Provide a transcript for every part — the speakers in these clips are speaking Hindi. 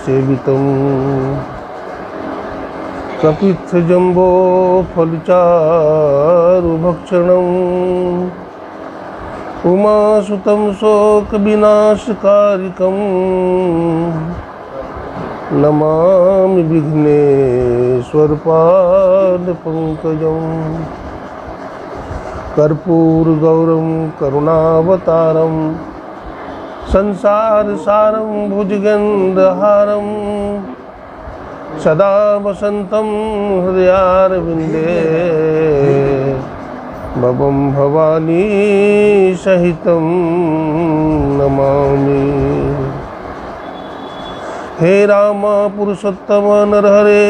सेवितं कपित्थजम्बो फलचारुभक्षणम् उमासुतं शोकविनाशकारिकं नमामि विघ्नेश्वरपादपङ्कजम् कर्पूरगौरं करुणावतारं संसारसारं भुजगेन्द्रहारं सदा वसन्तं हृदयारविन्दे भवं भवानी सहितं नमामि। हे राम पुरुषोत्तम नरहरे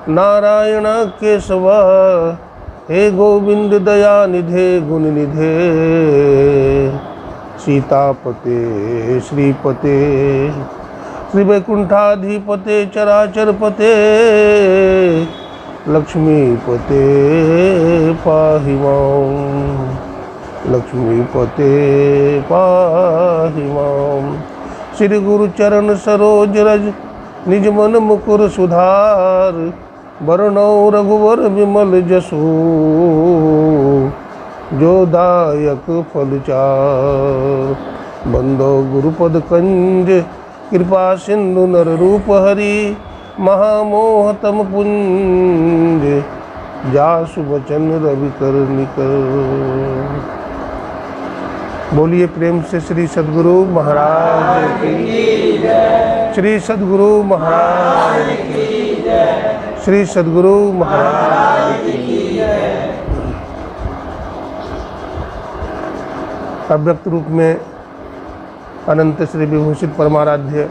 नारायण केशव हे गोविंद दयानिधे गुणनिधे सीतापते श्रीपते श्रीवैकुंठाधिपते चराचरपते लक्ष्मीपते पाहि मां लक्ष्मीपते पाहि मां। श्री गुरु चरण सरोज रज निज मन मुकुर सुधार वरणो रघुवर विमल जसु जो दायक फलचार बंदो गुरुपद कंज कृपा सिंधु नर रूप हरि महामोहतम पुंज जासु वचन रवि कर निकर। बोलिए प्रेम से श्री सद्गुरु महाराज की जय। श्री सद्गुरु महाराज की जय। श्री सद्गुरु महाराज की जय। अव्यक्त रूप में अनंत श्री विभूषित परमाराध्य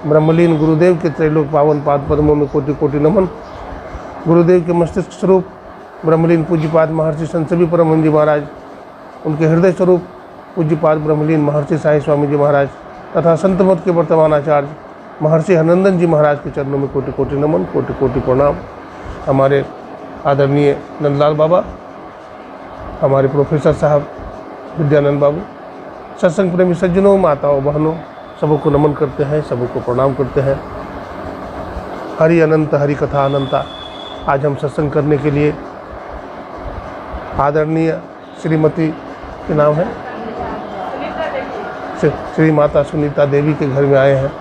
ब्रह्मलीन गुरुदेव के त्रैलोक पावन पाद पद्मों में कोटि कोटि नमन। गुरुदेव के मस्तिष्क स्वरूप ब्रह्मलीन पूज्यपाद महर्षि संत सभी परमहंस जी महाराज, उनके हृदय स्वरूप पूज्यपाद ब्रह्मलीन महर्षि साईं स्वामी जी महाराज तथा संत मत के वर्तमान आचार्य महर्षि हरनंदन जी महाराज के चरणों में कोटि कोटि नमन, कोटि कोटि प्रणाम। हमारे आदरणीय नंदलाल बाबा, हमारे प्रोफेसर साहब विद्यानंद बाबू, सत्संग प्रेमी सज्जनों, माताओं बहनों, सबको नमन करते हैं, सबको प्रणाम करते हैं। हरि अनंत हरि कथा अनंता। आज हम सत्संग करने के लिए आदरणीय श्रीमती के नाम है श्री माता सुनीता देवी के घर में आए हैं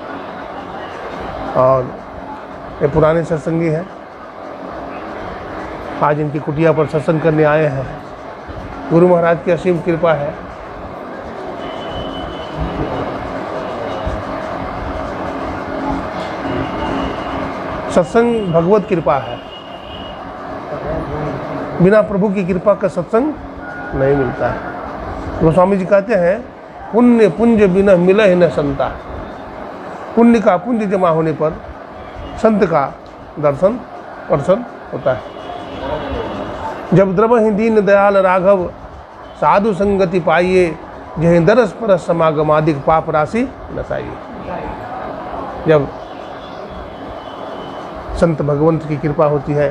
और ये पुराने सत्संगी हैं। आज इनकी कुटिया पर सत्संग करने आए हैं। गुरु महाराज की असीम कृपा है। सत्संग भगवत कृपा है। बिना प्रभु की कृपा का सत्संग नहीं मिलता है। गोस्वामी जी कहते हैं पुण्य पुंज बिना मिला ही न संता। पुण्य का पुंज जमा होने पर संत का दर्शन होता है। जब द्रवहि दीन दयाल राघव साधु संगति पाइए जहीं दरस परस समागमादिक पाप राशि नसाइए। जब संत भगवंत की कृपा होती है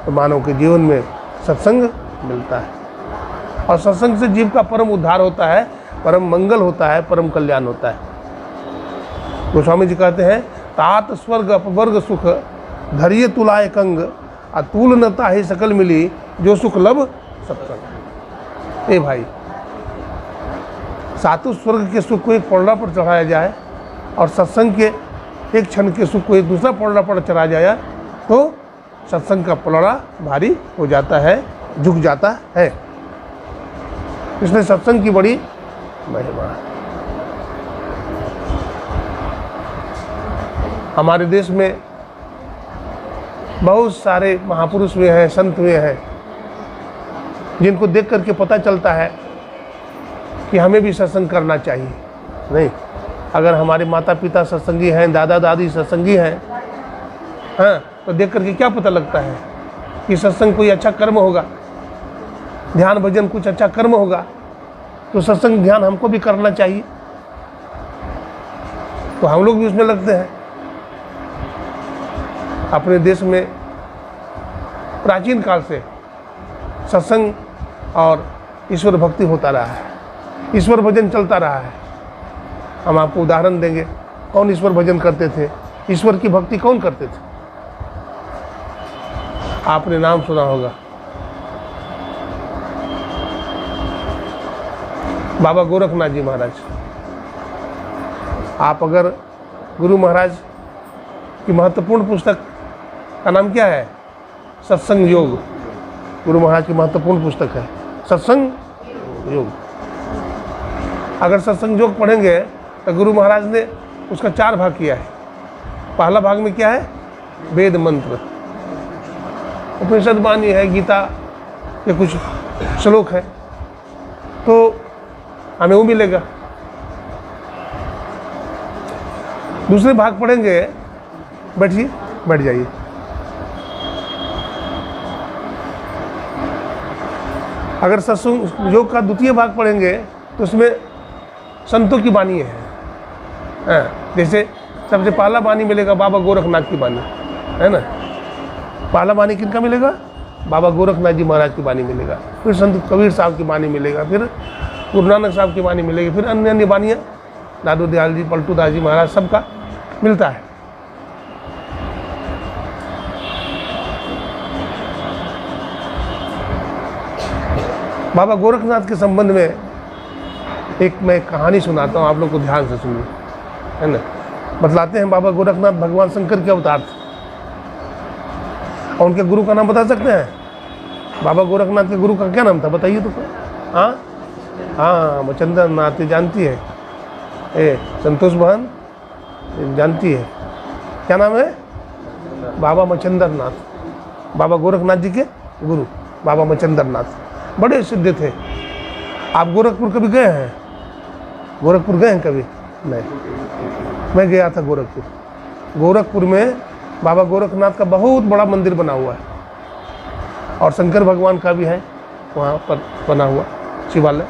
तो मानव के जीवन में सत्संग मिलता है और सत्संग से जीव का परम उद्धार होता है, परम मंगल होता है, परम कल्याण होता है। गोस्वामी जी कहते हैं तात स्वर्ग अपवर्ग सुख धरिय तुलाय कंग अतुल न ताहि सकल मिली जो सुख लब सत्संग। ए भाई, सातों स्वर्ग के सुख को एक पौड़ा पर चढ़ाया जाए और सत्संग के एक क्षण के सुख को एक दूसरा पौड़ा पर चढ़ाया जाए तो सत्संग का पलड़ा भारी हो जाता है, झुक जाता है। इसलिए सत्संग की बड़ी महिमा है। हमारे देश में बहुत सारे महापुरुष हुए हैं, संत हुए हैं, जिनको देख करके पता चलता है कि हमें भी सत्संग करना चाहिए। नहीं, अगर हमारे माता पिता सत्संगी हैं, दादा दादी सत्संगी हैं, हाँ, तो देख करके क्या पता लगता है कि सत्संग कोई अच्छा कर्म होगा, ध्यान भजन कुछ अच्छा कर्म होगा, तो सत्संग ध्यान हमको भी करना चाहिए। तो हम लोग भी उसमें लगते हैं। अपने देश में प्राचीन काल से सत्संग और ईश्वर भक्ति होता रहा है, ईश्वर भजन चलता रहा है। हम आपको उदाहरण देंगे। कौन ईश्वर भजन करते थे? ईश्वर की भक्ति कौन करते थे? आपने नाम सुना होगा, बाबा गोरखनाथ जी महाराज। आप अगर गुरु महाराज की महत्वपूर्ण पुस्तक का नाम क्या है? सत्संग योग। गुरु महाराज की महत्वपूर्ण पुस्तक है सत्संग योग। अगर सत्संग योग पढ़ेंगे तो गुरु महाराज ने उसका 4 भाग किया है। पहला भाग में क्या है? वेद मंत्र, उपनिषद वाणी है, गीता के कुछ श्लोक है, तो हमें वो मिलेगा। दूसरे भाग पढ़ेंगे, बैठिए, बैठ जाइए। अगर सत्संग योग का द्वितीय भाग पढ़ेंगे तो उसमें संतों की वाणी है। जैसे सबसे पहला वाणी मिलेगा बाबा गोरखनाथ की वाणी, है ना। पहला वाणी किनका मिलेगा? बाबा गोरखनाथ जी महाराज की वाणी मिलेगा। फिर संत कबीर साहब की वाणी मिलेगा, फिर गुरु नानक साहब की वाणी मिलेगी, फिर अन्य अन्य वाणियाँ, दादू दयाल जी, पलटू दास जी महाराज, सबका मिलता है। बाबा गोरखनाथ के संबंध में एक मैं कहानी सुनाता हूँ, आप लोग को ध्यान से सुनिए, है ना। बतलाते हैं बाबा गोरखनाथ भगवान शंकर के अवतार थे। और उनके गुरु का नाम बता सकते हैं? बाबा गोरखनाथ के गुरु का क्या नाम था, बताइए तो। हाँ, मचंद्र नाथ, जानती है? संतोष बहन जानती है? क्या नाम है? बाबा मचंद्र नाथ। बाबा गोरखनाथ जी के गुरु बाबा मचंद्र नाथ बड़े सिद्ध थे। आप गोरखपुर कभी गए हैं? गोरखपुर गए हैं कभी? नहीं। मैं गया था गोरखपुर। गोरखपुर में बाबा गोरखनाथ का बहुत बड़ा मंदिर बना हुआ है, और शंकर भगवान का भी है वहाँ पर बना हुआ शिवालय।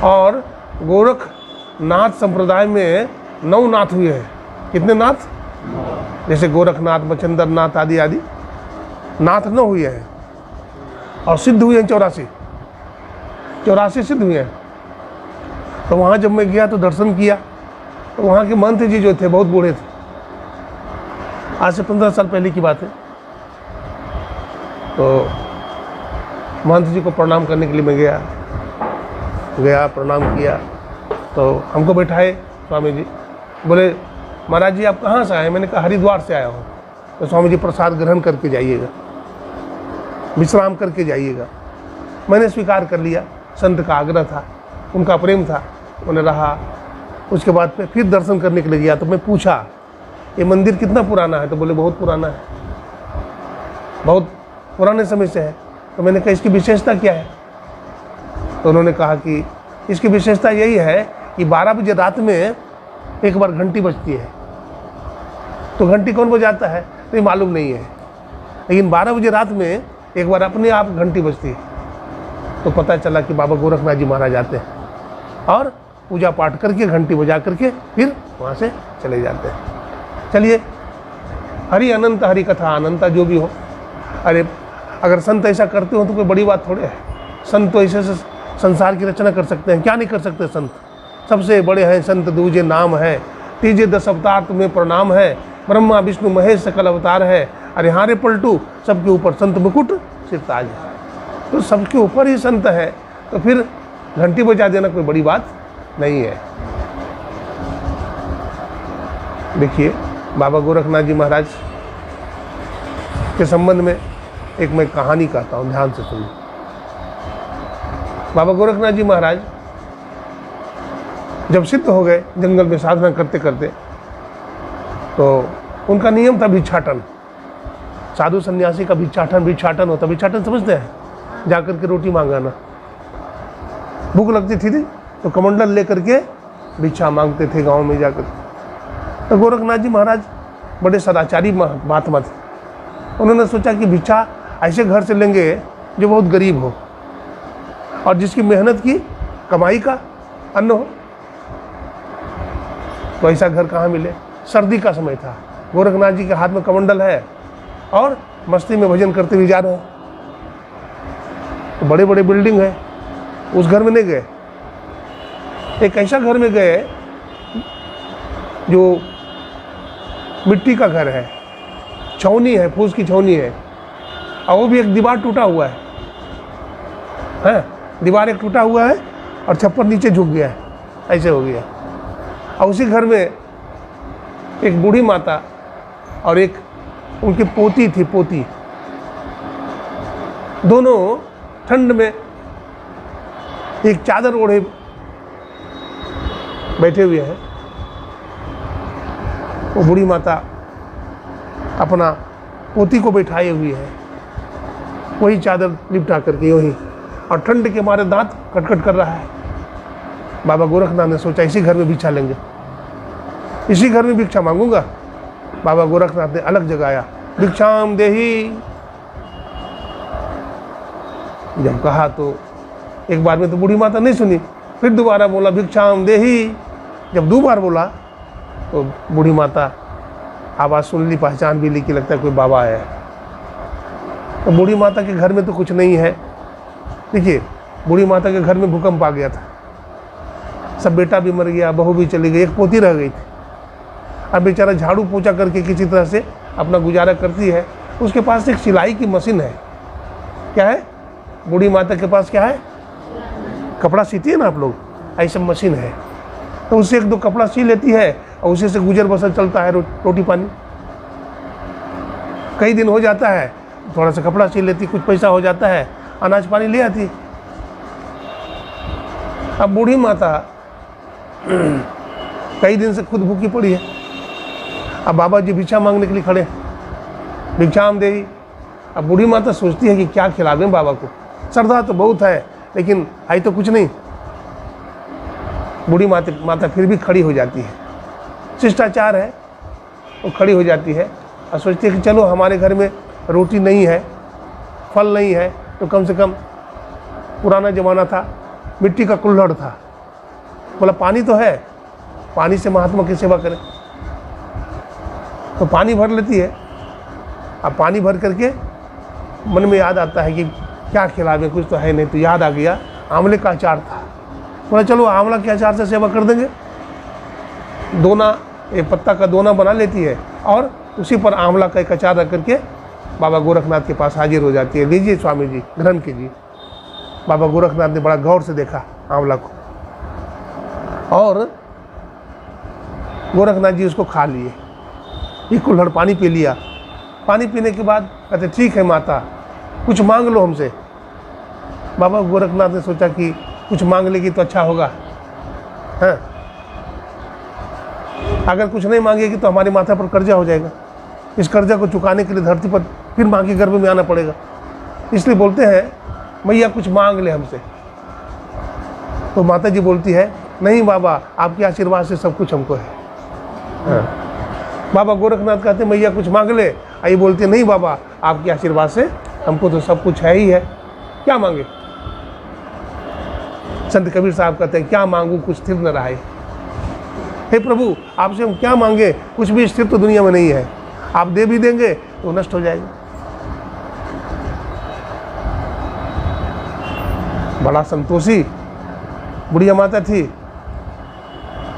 और गोरखनाथ संप्रदाय में 9 नाथ हुए हैं। कितने नाथ? जैसे गोरखनाथ, मचंद्र नाथ आदि आदि नाथ 9 हुए हैं, और सिद्ध हुए हैं 84 सिद्ध हुए हैं। तो वहाँ जब मैं गया तो दर्शन किया, तो वहाँ के महंत जी जो थे बहुत बूढ़े थे। आज से 15 साल पहले की बात है। तो महंत जी को प्रणाम करने के लिए मैं गया, प्रणाम किया। तो हमको बैठाए स्वामी जी, बोले महाराज जी आप कहाँ से आए? मैंने कहा हरिद्वार से आया हूँ। तो स्वामी जी प्रसाद ग्रहण करके जाइएगा, विश्राम करके जाइएगा। मैंने स्वीकार कर लिया, संत का आग्रह था, उनका प्रेम था, उन्हें रहा। उसके बाद फिर दर्शन करने के लिए गया। तो मैं पूछा ये मंदिर कितना पुराना है? तो बोले बहुत पुराना है, बहुत पुराने समय से है। तो मैंने कहा इसकी विशेषता क्या है? तो उन्होंने कहा कि इसकी विशेषता यही है कि 12 बजे रात में एक बार घंटी बजती है। तो घंटी कौन बजाता है तो ये मालूम नहीं है, लेकिन 12 बजे रात में एक बार अपने आप घंटी बजती है। तो पता चला कि बाबा गोरखनाथ जी महाराज आते हैं और पूजा पाठ करके घंटी बजा करके फिर वहाँ से चले जाते हैं। चलिए, हरि अनंत, हरि कथा अनंता, जो भी हो। अरे अगर संत ऐसा करते हो तो कोई बड़ी बात थोड़े है। संत तो ऐसे संसार की रचना कर सकते हैं, क्या नहीं कर सकते संत? सबसे बड़े हैं संत, दूजे नाम है, तीजे 10 अवतार तुम्हें प्रणाम है, ब्रह्मा विष्णु महेश सकल अवतार है, अरे हारे पलटू सबके ऊपर संत मुकुट सिर ताज है। तो सबके ऊपर ही संत है, तो फिर घंटी बजा देना कोई बड़ी बात नहीं है। देखिए बाबा गोरखनाथ जी महाराज के संबंध में एक मैं कहानी कहता हूँ, ध्यान से सुनिए। बाबा गोरखनाथ जी महाराज जब सिद्ध हो गए जंगल में साधना करते करते, तो उनका नियम था भिक्षाटन। साधु सन्यासी का भिक्षाटन होता। भिक्षाटन समझते हैं? जाकर के रोटी मांगाना। भूख लगती थी तो कमंडल लेकर के भिक्षा मांगते थे गांव में जाकर। तो गोरखनाथ जी महाराज बड़े सदाचारी महात्मा थे। उन्होंने सोचा कि भिक्षा ऐसे घर से लेंगे जो बहुत गरीब हो और जिसकी मेहनत की कमाई का अन्न हो। तो ऐसा घर कहाँ मिले? सर्दी का समय था, गोरखनाथ जी के हाथ में कमंडल है और मस्ती में भजन करते हुए जा रहे हैं। तो बड़े बड़े बिल्डिंग है, उस घर में नहीं गए। एक ऐसा घर में गए जो मिट्टी का घर है, छौनी है, फूस की छौनी है, और वो भी एक दीवार टूटा हुआ है, दीवार एक टूटा हुआ है और छप्पर नीचे झुक गया है, ऐसे हो गया। और उसी घर में एक बूढ़ी माता और एक उनकी पोती थी, पोती, दोनों ठंड में एक चादर ओढ़े बैठे हुए हैं। वो बूढ़ी माता अपना पोती को बैठाए हुई है, वही चादर लिपटा करके वही, और ठंड के मारे दांत कटकट कर रहा है। बाबा गोरखनाथ ने सोचा इसी घर में भिक्षा लेंगे, इसी घर में भिक्षा मांगूंगा। बाबा गोरखनाथ ने अलग जगाया, भिक्षाम देही। जब कहा तो एक बार में तो बूढ़ी माता नहीं सुनी, फिर दोबारा बोला भिक्षाम देही। जब 2 बार बोला तो बूढ़ी माता आवाज़ सुन ली, पहचान भी ली कि लगता है कोई बाबा है। तो बूढ़ी माता के घर में तो कुछ नहीं है। देखिए, बूढ़ी माता के घर में भूकंप आ गया था, सब बेटा भी मर गया, बहू भी चली गई, एक पोती रह गई थी। अब बेचारा झाड़ू पोछा करके किसी तरह से अपना गुजारा करती है। उसके पास एक सिलाई की मशीन है। क्या है बूढ़ी माता के पास? क्या है? कपड़ा सीती है ना आप लोग, ऐसा मशीन है। तो उससे 1-2 कपड़ा सी लेती है और उसी से गुजर बसर चलता है, रोटी पानी। कई दिन हो जाता है, थोड़ा सा कपड़ा सी लेती, कुछ पैसा हो जाता है, अनाज पानी ले आती। अब बूढ़ी माता कई दिन से खुद भूखी पड़ी है। अब बाबा जी भिक्षा मांगने के लिए खड़े, भिक्षाम देही। अब बूढ़ी माता सोचती है कि क्या खिलावें बाबा को, श्रद्धा तो बहुत है लेकिन है तो कुछ नहीं। बूढ़ी माता फिर भी खड़ी हो जाती है, शिष्टाचार है, वो खड़ी हो जाती है और सोचती है कि चलो हमारे घर में रोटी नहीं है, फल नहीं है, तो कम से कम, पुराना ज़माना था, मिट्टी का कुल्हड़ था, बोला पानी तो है, पानी से महात्मा की सेवा करें। तो पानी भर लेती है। अब पानी भर करके मन में याद आता है कि क्या खिलावे, कुछ तो है नहीं। तो याद आ गया आंवले का अचार था, बोला चलो आंवला के अचार से सेवा कर देंगे। दोना, एक पत्ता का दोना बना लेती है और उसी पर आंवला का एक अचार रख करके बाबा गोरखनाथ के पास हाजिर हो जाती है। लीजिए स्वामी जी, ग्रहण कीजिए। बाबा गोरखनाथ ने बड़ा गौर से देखा आंवला को और गोरखनाथ जी उसको खा लिए। एक कुल्हड़ पानी पी लिया। पानी पीने के बाद कहते ठीक है माता, कुछ मांग लो हमसे। बाबा गोरखनाथ ने सोचा कि कुछ मांग लेगी तो अच्छा होगा, हाँ, अगर कुछ नहीं मांगेगी तो हमारे माथा पर कर्जा हो जाएगा। इस कर्जा को चुकाने के लिए धरती पर फिर माँ के गर्भ में आना पड़ेगा। इसलिए बोलते हैं मैया कुछ मांग ले हमसे। तो माता जी बोलती है नहीं बाबा, आपके आशीर्वाद से सब कुछ हमको है। हाँ। बाबा गोरखनाथ कहते मैया कुछ मांग ले, आई बोलते नहीं बाबा, आपके आशीर्वाद से हमको तो सब कुछ है ही है, क्या मांगे। संत कबीर साहब कहते हैं क्या मांगू कुछ स्थिर न रहा है। हे प्रभु, आपसे हम क्या मांगे, कुछ भी स्थिर तो दुनिया में नहीं है। आप दे भी देंगे तो नष्ट हो जाएगा। बड़ा संतोषी बुढ़िया माता थी।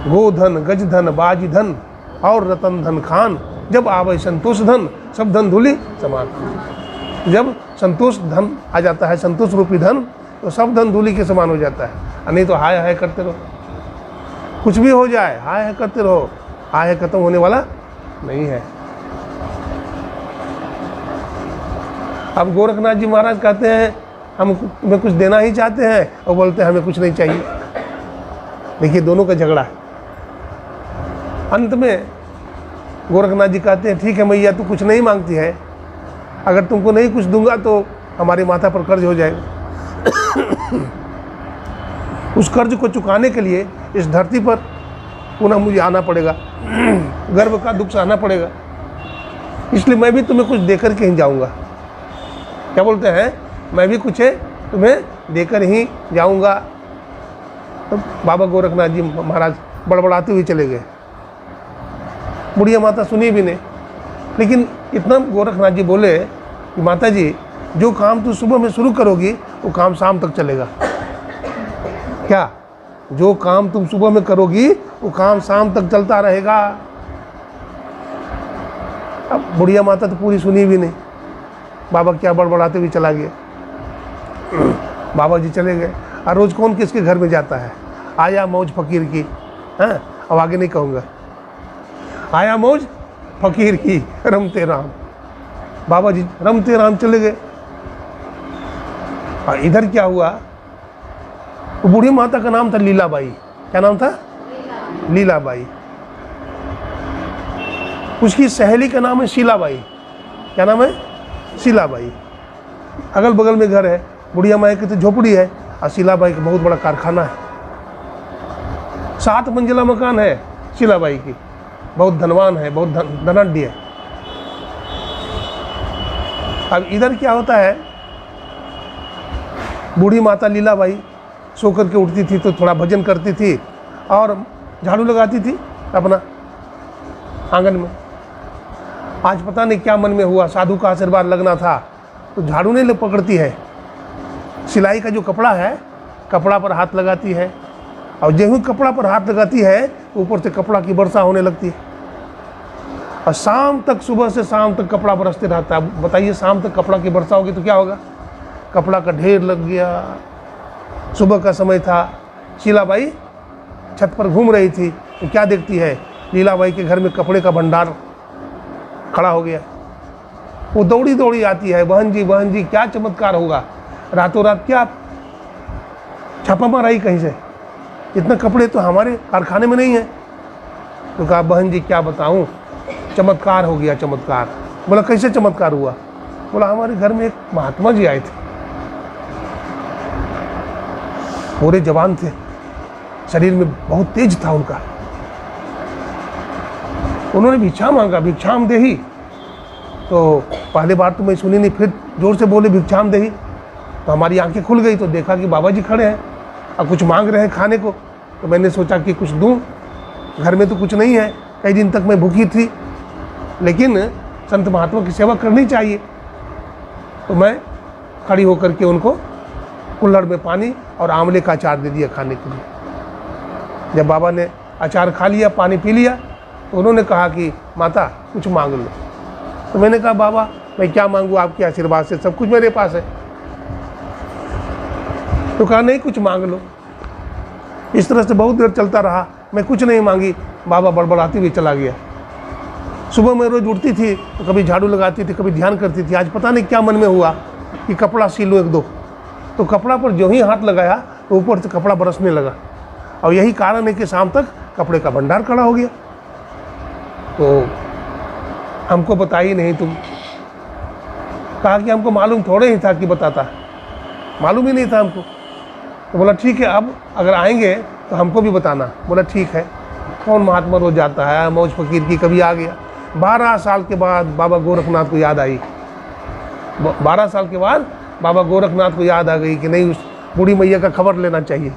गोधन, गजधन, बाजीधन और रतन धन खान, जब आवे संतोष धन, सब धन धूलि समान। जब संतोष धन आ जाता है, संतोष रूपी धन, तो सब धन धूलि के समान हो जाता है। नहीं तो हाय हाय करते रहो, कुछ भी हो जाए हाय हाय करते रहो, हाय खत्म होने वाला नहीं है। अब गोरखनाथ जी महाराज कहते हैं हम तुम्हें कुछ देना ही चाहते हैं और बोलते हैं हमें कुछ नहीं चाहिए। देखिए दोनों का झगड़ा है। अंत में गोरखनाथ जी कहते हैं ठीक है मैया, तू कुछ नहीं मांगती है, अगर तुमको नहीं कुछ दूंगा तो हमारे माथा पर कर्ज हो जाएगा। उस कर्ज को चुकाने के लिए इस धरती पर पुनः मुझे आना पड़ेगा, गर्भ का दुख सहना पड़ेगा, इसलिए मैं भी तुम्हें कुछ देकर के ही जाऊंगा। क्या बोलते हैं, मैं भी कुछ तुम्हें देकर ही जाऊंगा। तो बाबा गोरखनाथ जी महाराज बड़बड़ाते हुए चले गए। बुढ़िया माता सुनी भी नहीं, लेकिन इतना गोरखनाथ जी बोले कि माता जी जो काम तू सुबह में शुरू करोगी वो काम शाम तक चलेगा। क्या? जो काम तुम सुबह में करोगी वो काम शाम तक चलता रहेगा। अब बुढ़िया माता तो पूरी सुनी भी नहीं, बाबा क्या बड़बड़ाते हुए चला गया। बाबा जी चले गए। और रोज़ कौन किसके घर में जाता है, आया मौज फकीर की, हैं, अब आगे नहीं कहूँगा, आया मौज फकीर की रमते राम। बाबा जी रमते राम चले गए। और इधर क्या हुआ, वो बूढ़ी माता का नाम था लीलाबाई। क्या नाम था? लीलाबाई। उसकी सहेली का नाम है शीलाबाई। क्या नाम है? शीलाबाई। अगल बगल में घर है, बुढ़िया माई की तो झोपड़ी है और शीलाबाई का बहुत बड़ा कारखाना है। 7 मंजिला मकान है शीलाबाई की। बहुत धनवान है, बहुत धनाढ्य है। अब इधर क्या होता है, बूढ़ी माता लीलाबाई सो करके उठती थी तो थोड़ा भजन करती थी और झाड़ू लगाती थी अपना आंगन में। आज पता नहीं क्या मन में हुआ, साधु का आशीर्वाद लगना था तो झाड़ू नहीं पकड़ती है, सिलाई का जो कपड़ा है कपड़ा पर हाथ लगाती है, और जो ही कपड़ा पर हाथ लगाती है ऊपर से कपड़ा की वर्षा होने लगती है और शाम तक, सुबह से शाम तक कपड़ा बरसते रहता है। बताइए शाम तक कपड़ा की वर्षा होगी तो क्या होगा, कपड़ा का ढेर लग गया। सुबह का समय था, शीलाबाई छत पर घूम रही थी तो क्या देखती है, लीलाबाई के घर में कपड़े का भंडार खड़ा हो गया। वो दौड़ी दौड़ी आती है, बहन जी क्या चमत्कार होगा, रातों रात क्या छापा मारा कहीं से, इतना कपड़े तो हमारे कारखाने में नहीं है। तो कहा बहन जी क्या बताऊं, चमत्कार हो गया, चमत्कार। बोला कैसे चमत्कार हुआ? बोला हमारे घर में एक महात्मा जी आए थे, पूरे जवान थे, शरीर में बहुत तेज था उनका। उन्होंने भिक्षा मांगा, भिक्षाम देही। तो पहली बार तो मैं सुनी नहीं, फिर जोर से बोले भिक्षाम देही, तो हमारी आंखें खुल गई तो देखा कि बाबा जी खड़े हैं और कुछ मांग रहे हैं खाने को। तो मैंने सोचा कि कुछ दूं, घर में तो कुछ नहीं है, कई दिन तक मैं भूखी थी, लेकिन संत महात्मा की सेवा करनी चाहिए। तो मैं खड़ी होकर के उनको कुल्हड़ में पानी और आंवले का अचार दे दिया खाने के लिए। जब बाबा ने अचार खा लिया, पानी पी लिया, तो उन्होंने कहा कि माता कुछ मांग लो। तो मैंने कहा बाबा मैं क्या मांगूँ, आपके आशीर्वाद से सब कुछ मेरे पास है। तो कहा नहीं कुछ मांग लो। इस तरह से बहुत देर चलता रहा, मैं कुछ नहीं मांगी, बाबा बड़बड़ाती हुई चला गया। सुबह मैं रोज उठती थी तो कभी झाड़ू लगाती थी, कभी ध्यान करती थी। आज पता नहीं क्या मन में हुआ कि कपड़ा सिलो एक दो, तो कपड़ा पर जो ही हाथ लगाया तो ऊपर से कपड़ा बरसने लगा, और यही कारण है कि शाम तक कपड़े का भंडार खड़ा हो गया। तो हमको बताई नहीं तुम। कहा कि हमको मालूम थोड़े ही था कि बताता, मालूम ही नहीं था हमको। तो बोला ठीक है, अब अगर आएंगे तो हमको भी बताना। बोला ठीक है। कौन महात्मा रोज जाता है, मौज फकीर की कभी आ गया। 12 साल के बाद बाबा गोरखनाथ को याद आई। 12 साल के बाद बाबा गोरखनाथ को याद आ गई कि नहीं, उस बूढ़ी मैया का खबर लेना चाहिए।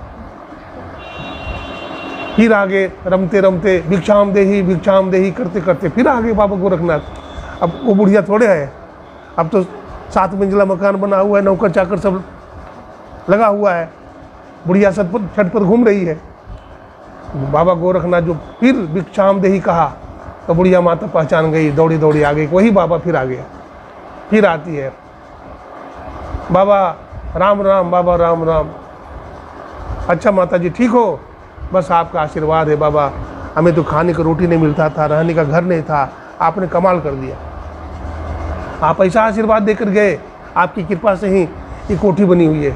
फिर आगे रमते रमते भिक्षाम देही करते करते फिर आगे बाबा गोरखनाथ। अब वो बुढ़िया थोड़े है, अब तो 7 मंजिला मकान बना हुआ है, नौकर चाकर सब लगा हुआ है, बुढ़िया छत पर घूम रही है। बाबा गोरखनाथ जो फिर भिक्षाम देही कहा तो बुढ़िया माता पहचान गई, दौड़ी दौड़ी आ गई। वही बाबा फिर आ गया, फिर आती है, बाबा राम राम, बाबा राम राम। अच्छा माता जी ठीक हो? बस आपका आशीर्वाद है बाबा, हमें तो खाने को रोटी नहीं मिलता था, रहने का घर नहीं था, आपने कमाल कर दिया। आप ऐसा आशीर्वाद देकर गए, आपकी कृपा से ही ये कोठी बनी हुई है,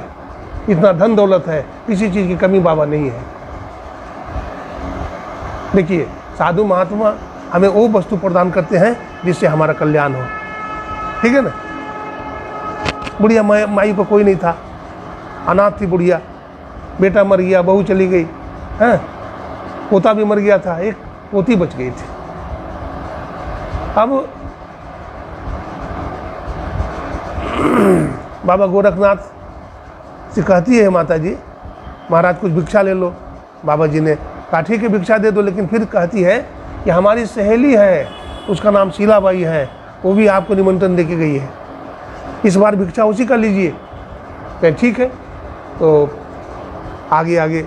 इतना धन दौलत है, किसी चीज़ की कमी बाबा नहीं है। देखिए साधु महात्मा हमें वो वस्तु प्रदान करते हैं जिससे हमारा कल्याण हो, ठीक है ना। बुढ़िया माई को कोई नहीं था, अनाथ थी बुढ़िया, बेटा मर गया, बहू चली गई, हैं, पोता भी मर गया था, एक पोती बच गई थी। अब बाबा गोरखनाथ से कहती है माता जी महाराज कुछ भिक्षा ले लो। बाबा जी ने कहा ठीक है भिक्षा दे दो, लेकिन फिर कहती है कि हमारी सहेली है, उसका नाम शीलाबाई है, वो भी आपको निमंत्रण दे के गई है, इस बार भिक्षा उसी का लीजिए। कहे ठीक है। तो आगे आगे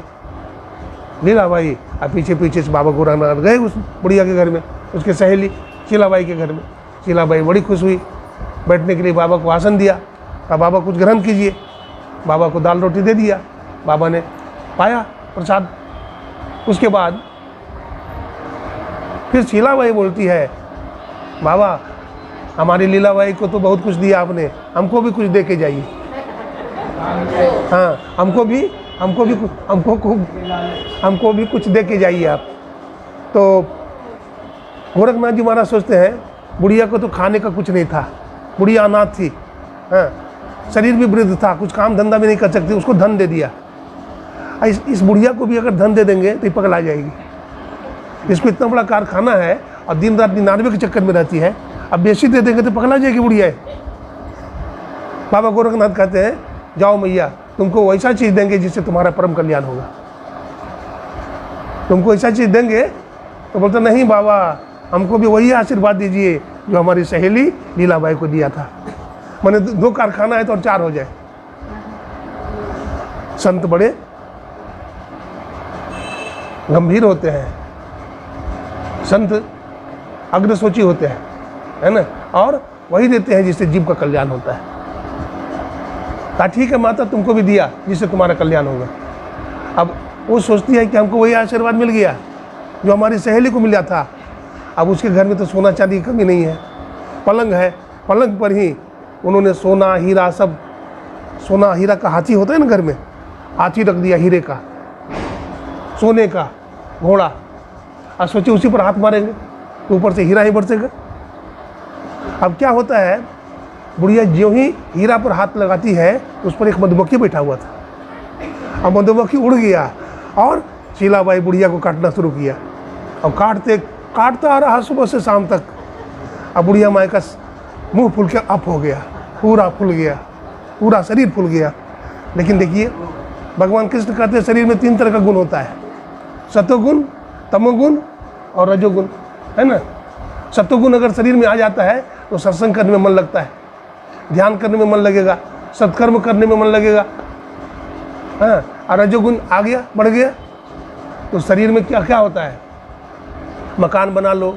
लीलाबाई और पीछे पीछे से बाबा गोरखनाथ गए उस बुढ़िया के घर में, उसके सहेली शीलाबाई के घर में। शीलाबाई बड़ी खुश हुई, बैठने के लिए बाबा को आसन दिया। कहा बाबा कुछ ग्रहण कीजिए। बाबा को दाल रोटी दे दिया, बाबा ने पाया प्रसाद। उसके बाद फिर शीलाबाई बोलती है, बाबा हमारी लीलाबाई को तो बहुत कुछ दिया आपने, हमको भी कुछ दे के जाइए। हाँ, हमको भी कुछ दे के जाइए आप। तो गोरखनाथ जी महाराज सोचते हैं बुढ़िया को तो खाने का कुछ नहीं था, बुढ़िया अनाथ थी, हाँ, शरीर भी वृद्ध था, कुछ काम धंधा भी नहीं कर सकती, उसको धन दे दिया। इस बुढ़िया को भी अगर धन दे देंगे तो ये पगला जाएगी। इसको इतना बड़ा कारखाना है और दिन रात 99 के चक्कर में रहती है, अब बेसी दे देंगे तो पगला जाएगी बुढ़िया। बाबा गोरखनाथ कहते हैं जाओ मैया, तुमको वैसा चीज़ देंगे जिससे तुम्हारा परम कल्याण होगा। तुमको ऐसा चीज़ देंगे तो बोलते नहीं बाबा, हमको भी वही आशीर्वाद दीजिए जो हमारी सहेली लीलाबाई को दिया था। मैंने 2 कारखाना है तो और 4 हो जाए। संत बड़े गंभीर होते हैं, संत अग्रसोची होते हैं, है ना, और वही देते हैं जिससे जीव का कल्याण होता है। कहा ठीक है माता, तुमको भी दिया जिससे तुम्हारा कल्याण होगा। अब वो सोचती है कि हमको वही आशीर्वाद मिल गया जो हमारी सहेली को मिला था। अब उसके घर में तो सोना चांदी की कमी नहीं है, पलंग है, पलंग पर ही उन्होंने सोना हीरा सब, सोना हीरा का हाथी होता है ना घर में, हाथी रख दिया हीरे का, सोने का घोड़ा। अब सोचे उसी पर हाथ मारेंगे तो ऊपर से हीरा ही बरसेगा। अब क्या होता है, बुढ़िया ज्यों ही हीरा पर हाथ लगाती है उस पर एक मधुमक्खी बैठा हुआ था। अब मधुमक्खी उड़ गया और शीलाबाई बुढ़िया को काटना शुरू किया और काटता आ रहा सुबह से शाम तक। अब बुढ़िया माई का मुंह फूल के अप हो गया, पूरा फूल गया, पूरा शरीर फूल गया। लेकिन देखिए भगवान कृष्ण कहते हैं शरीर में 3 तरह का गुण होता है, सत्वगुण, तमोगुण और रजोगुण, है ना। सत्वगुण अगर शरीर में आ जाता है तो सत्संग करने में मन लगता है, ध्यान करने में मन लगेगा, सत्कर्म करने में मन लगेगा, हाँ। और रजोगुण आ गया, बढ़ गया तो शरीर में क्या क्या होता है, मकान बना लो,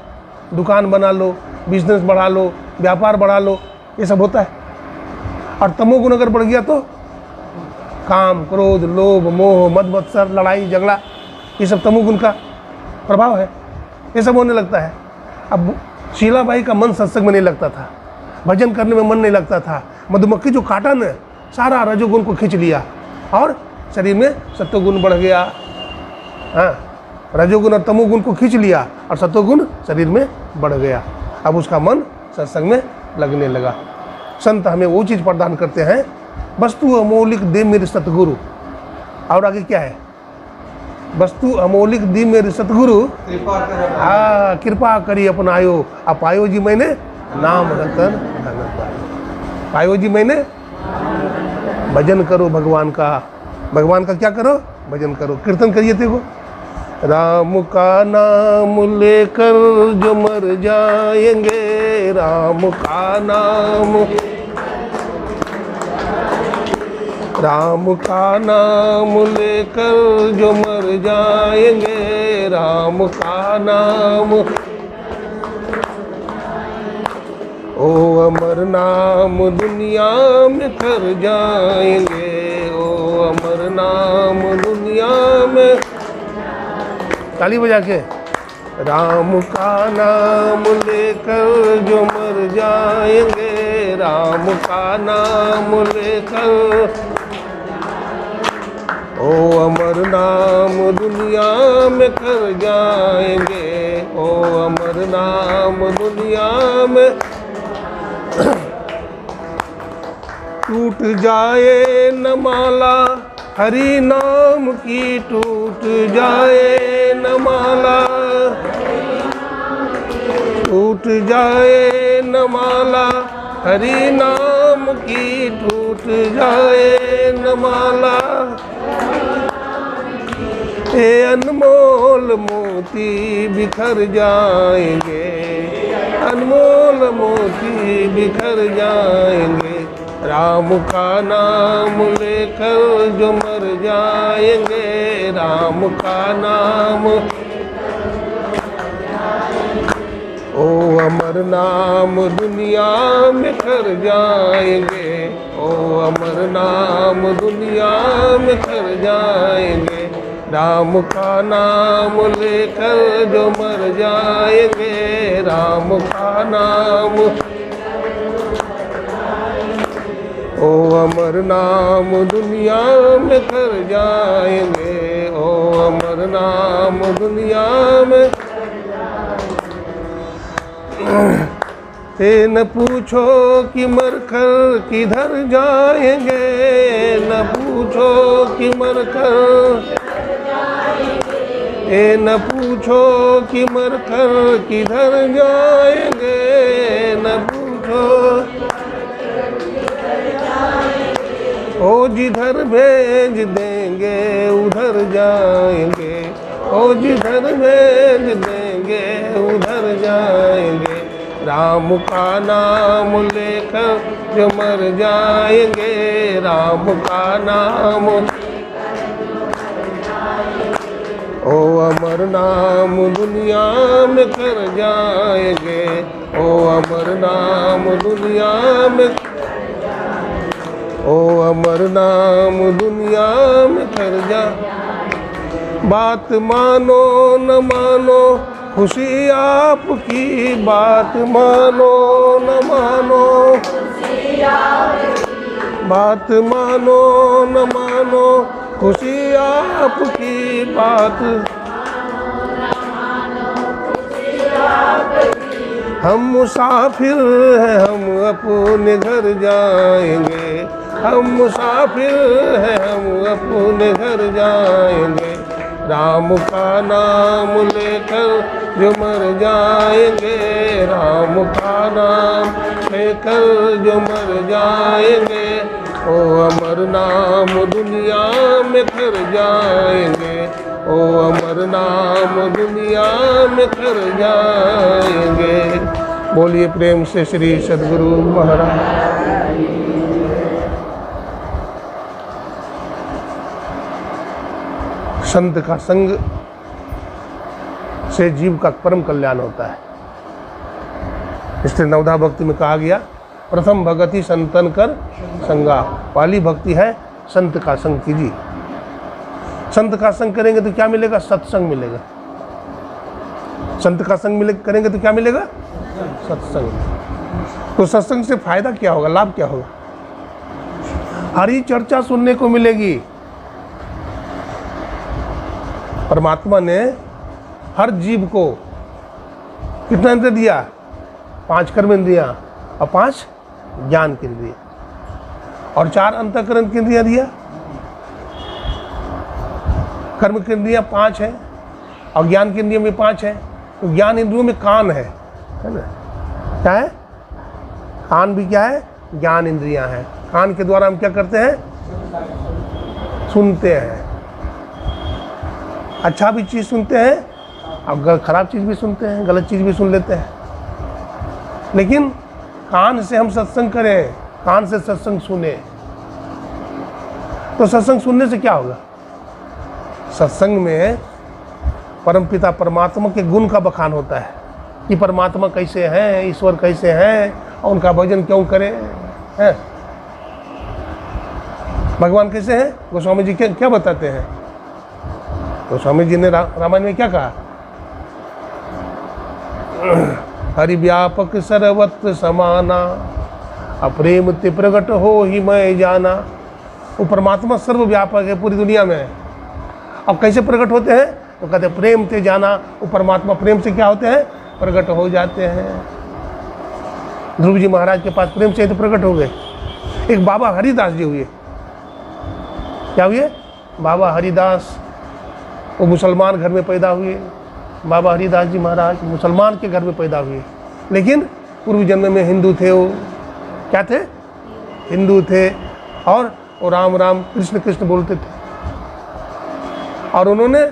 दुकान बना लो, बिजनेस बढ़ा लो, व्यापार बढ़ा लो, ये सब होता है। और तमोगुण अगर बढ़ गया तो काम, क्रोध, लोभ, मोह, मद मत्सर, लड़ाई झगड़ा, ये सब तमोगुण का प्रभाव है, ये सब होने लगता है। अब शीलाबाई का मन सत्संग में नहीं लगता था, भजन करने में मन नहीं लगता था। मधुमक्खी जो काटा ने सारा रजोगुण को खींच लिया और शरीर में सत्वगुण बढ़ गया, हाँ, रजोगुण और तमोगुण को खींच लिया और सत्वगुण शरीर में बढ़ गया। अब उसका मन सत्संग में लगने लगा। संत हमें वो चीज़ प्रदान करते हैं, वस्तु अमौलिक दे मेरे सतगुरु। और आगे क्या है, वस्तु अमौलिक दी मेरे सतगुरु, हाँ, कृपा करी अपनायो, अपायो जी मैंने नाम रतन धन पायो। पायो जी मैंने, भजन करो भगवान का, भगवान का क्या करो, भजन करो, कीर्तन करिए। देखो राम का नाम लेकर जो मर जाएंगे, राम का नाम, राम का नाम लेकर जो मर जाएंगे, राम का नाम, ओ अमर नाम दुनिया में कर जाएंगे, ओ अमर नाम दुनिया में। ताली बजा के, राम का नाम लेकर जो मर जाएंगे, राम का नाम लेकर, ओ अमर नाम दुनिया में कर जाएंगे, ओ अमर नाम दुनिया में। टूट जाए न माला हरि नाम की, टूट जाए न माला, टूट जाए न माला हरि नाम की, टूट जाए न माला, ये अनमोल मोती बिखर जाएंगे, अनमोल मोती बिखर जाएंगे, राम का नाम लेकर जो मर जाएंगे, राम का नाम, ओ अमर नाम दुनिया में कर जाएंगे, ओ अमर नाम दुनिया में कर जाएंगे। राम का नाम लेकर जो मर जाएंगे, राम का नाम, ओ अमर नाम दुनिया में कर जाएंगे, ओ अमर नाम दुनिया में। न पूछो कि मरकर किधर जाएंगे, न पूछो कि मरकर, न पूछो कि मरकर किधर जाएंगे, न पूछो, ओ जिधर भेज देंगे उधर जाएंगे, ओ जिधर भेज देंगे उधर जाएंगे। राम का नाम लेकर जो मर जाएंगे, राम का नाम, ओ अमर नाम दुनिया में कर जाएंगे, ओ अमर नाम दुनिया में, ओ अमर नाम दुनिया में कर जा। बात मानो न मानो खुशी आपकी, बात मानो न मानो, बात मानो न मानो खुशी आपकी, बात हम मुसाफिर हैं, हम अपने घर जाएंगे, हम मुसाफिर हैं, हम अपने घर जाएंगे। राम का नाम लेकर जो मर जाएंगे, राम का नाम लेकर जो मर जाएंगे, ओ अमर नाम दुनिया में कर जाएंगे, ओ अमर नाम दुनिया में कर जाएंगे। बोलिए प्रेम से श्री सद्गुरु महाराज। संत का संग से जीव का परम कल्याण होता है। इसलिए नवधा भक्ति में कहा गया, प्रथम भगति संतन कर संगा। पहली भक्ति है संत का संग कीजिए। संत का संग करेंगे तो क्या मिलेगा? सत्संग मिलेगा। संत का संग करेंगे तो क्या मिलेगा? सत्संग। तो सत्संग से फायदा क्या होगा, लाभ क्या होगा? हरी चर्चा सुनने को मिलेगी। परमात्मा ने हर जीव को कितना इंद्रिय दिया? 5 कर्म इंद्रियां और 5 ज्ञान की इंद्रिय और 4 अंतःकरण की इंद्रियां दिया। कर्म की इंद्रियां 5 है और ज्ञान की इंद्रियां भी 5 है। तो ज्ञान इंद्रियों में कान है ना? क्या है? कान भी क्या है? ज्ञान इंद्रियां हैं। कान के द्वारा हम क्या करते हैं? सुनते हैं। अच्छा भी चीज़ सुनते हैं और खराब चीज़ भी सुनते हैं, गलत चीज़ भी सुन लेते हैं। लेकिन कान से हम सत्संग करें, कान से सत्संग सुने, तो सत्संग सुनने से क्या होगा? सत्संग में परमपिता परमात्मा के गुण का बखान होता है कि परमात्मा कैसे हैं, ईश्वर कैसे हैं और उनका भजन क्यों करें, हैं? भगवान कैसे हैं? गोस्वामी जी क्या बताते हैं? गोस्वामी जी ने रामायण में क्या कहा? हरि व्यापक सर्वत्र समाना, अप्रेम ते प्रगट हो ही मैं जाना। वो परमात्मा सर्वव्यापक है पूरी दुनिया में। अब कैसे प्रकट होते हैं? तो कहते हैं प्रेम ते जाना। वो परमात्मा प्रेम से क्या होते हैं? प्रकट हो जाते हैं। ध्रुव जी महाराज के पास प्रेम से तो प्रकट हो गए। एक बाबा हरिदास जी हुए। क्या हुए? बाबा हरिदास। वो मुसलमान घर में पैदा हुए। बाबा हरिदास जी महाराज मुसलमान के घर में पैदा हुए, लेकिन पूर्व जन्म में हिंदू थे। वो क्या थे? हिंदू थे। और वो राम राम कृष्ण कृष्ण बोलते थे। और उन्होंने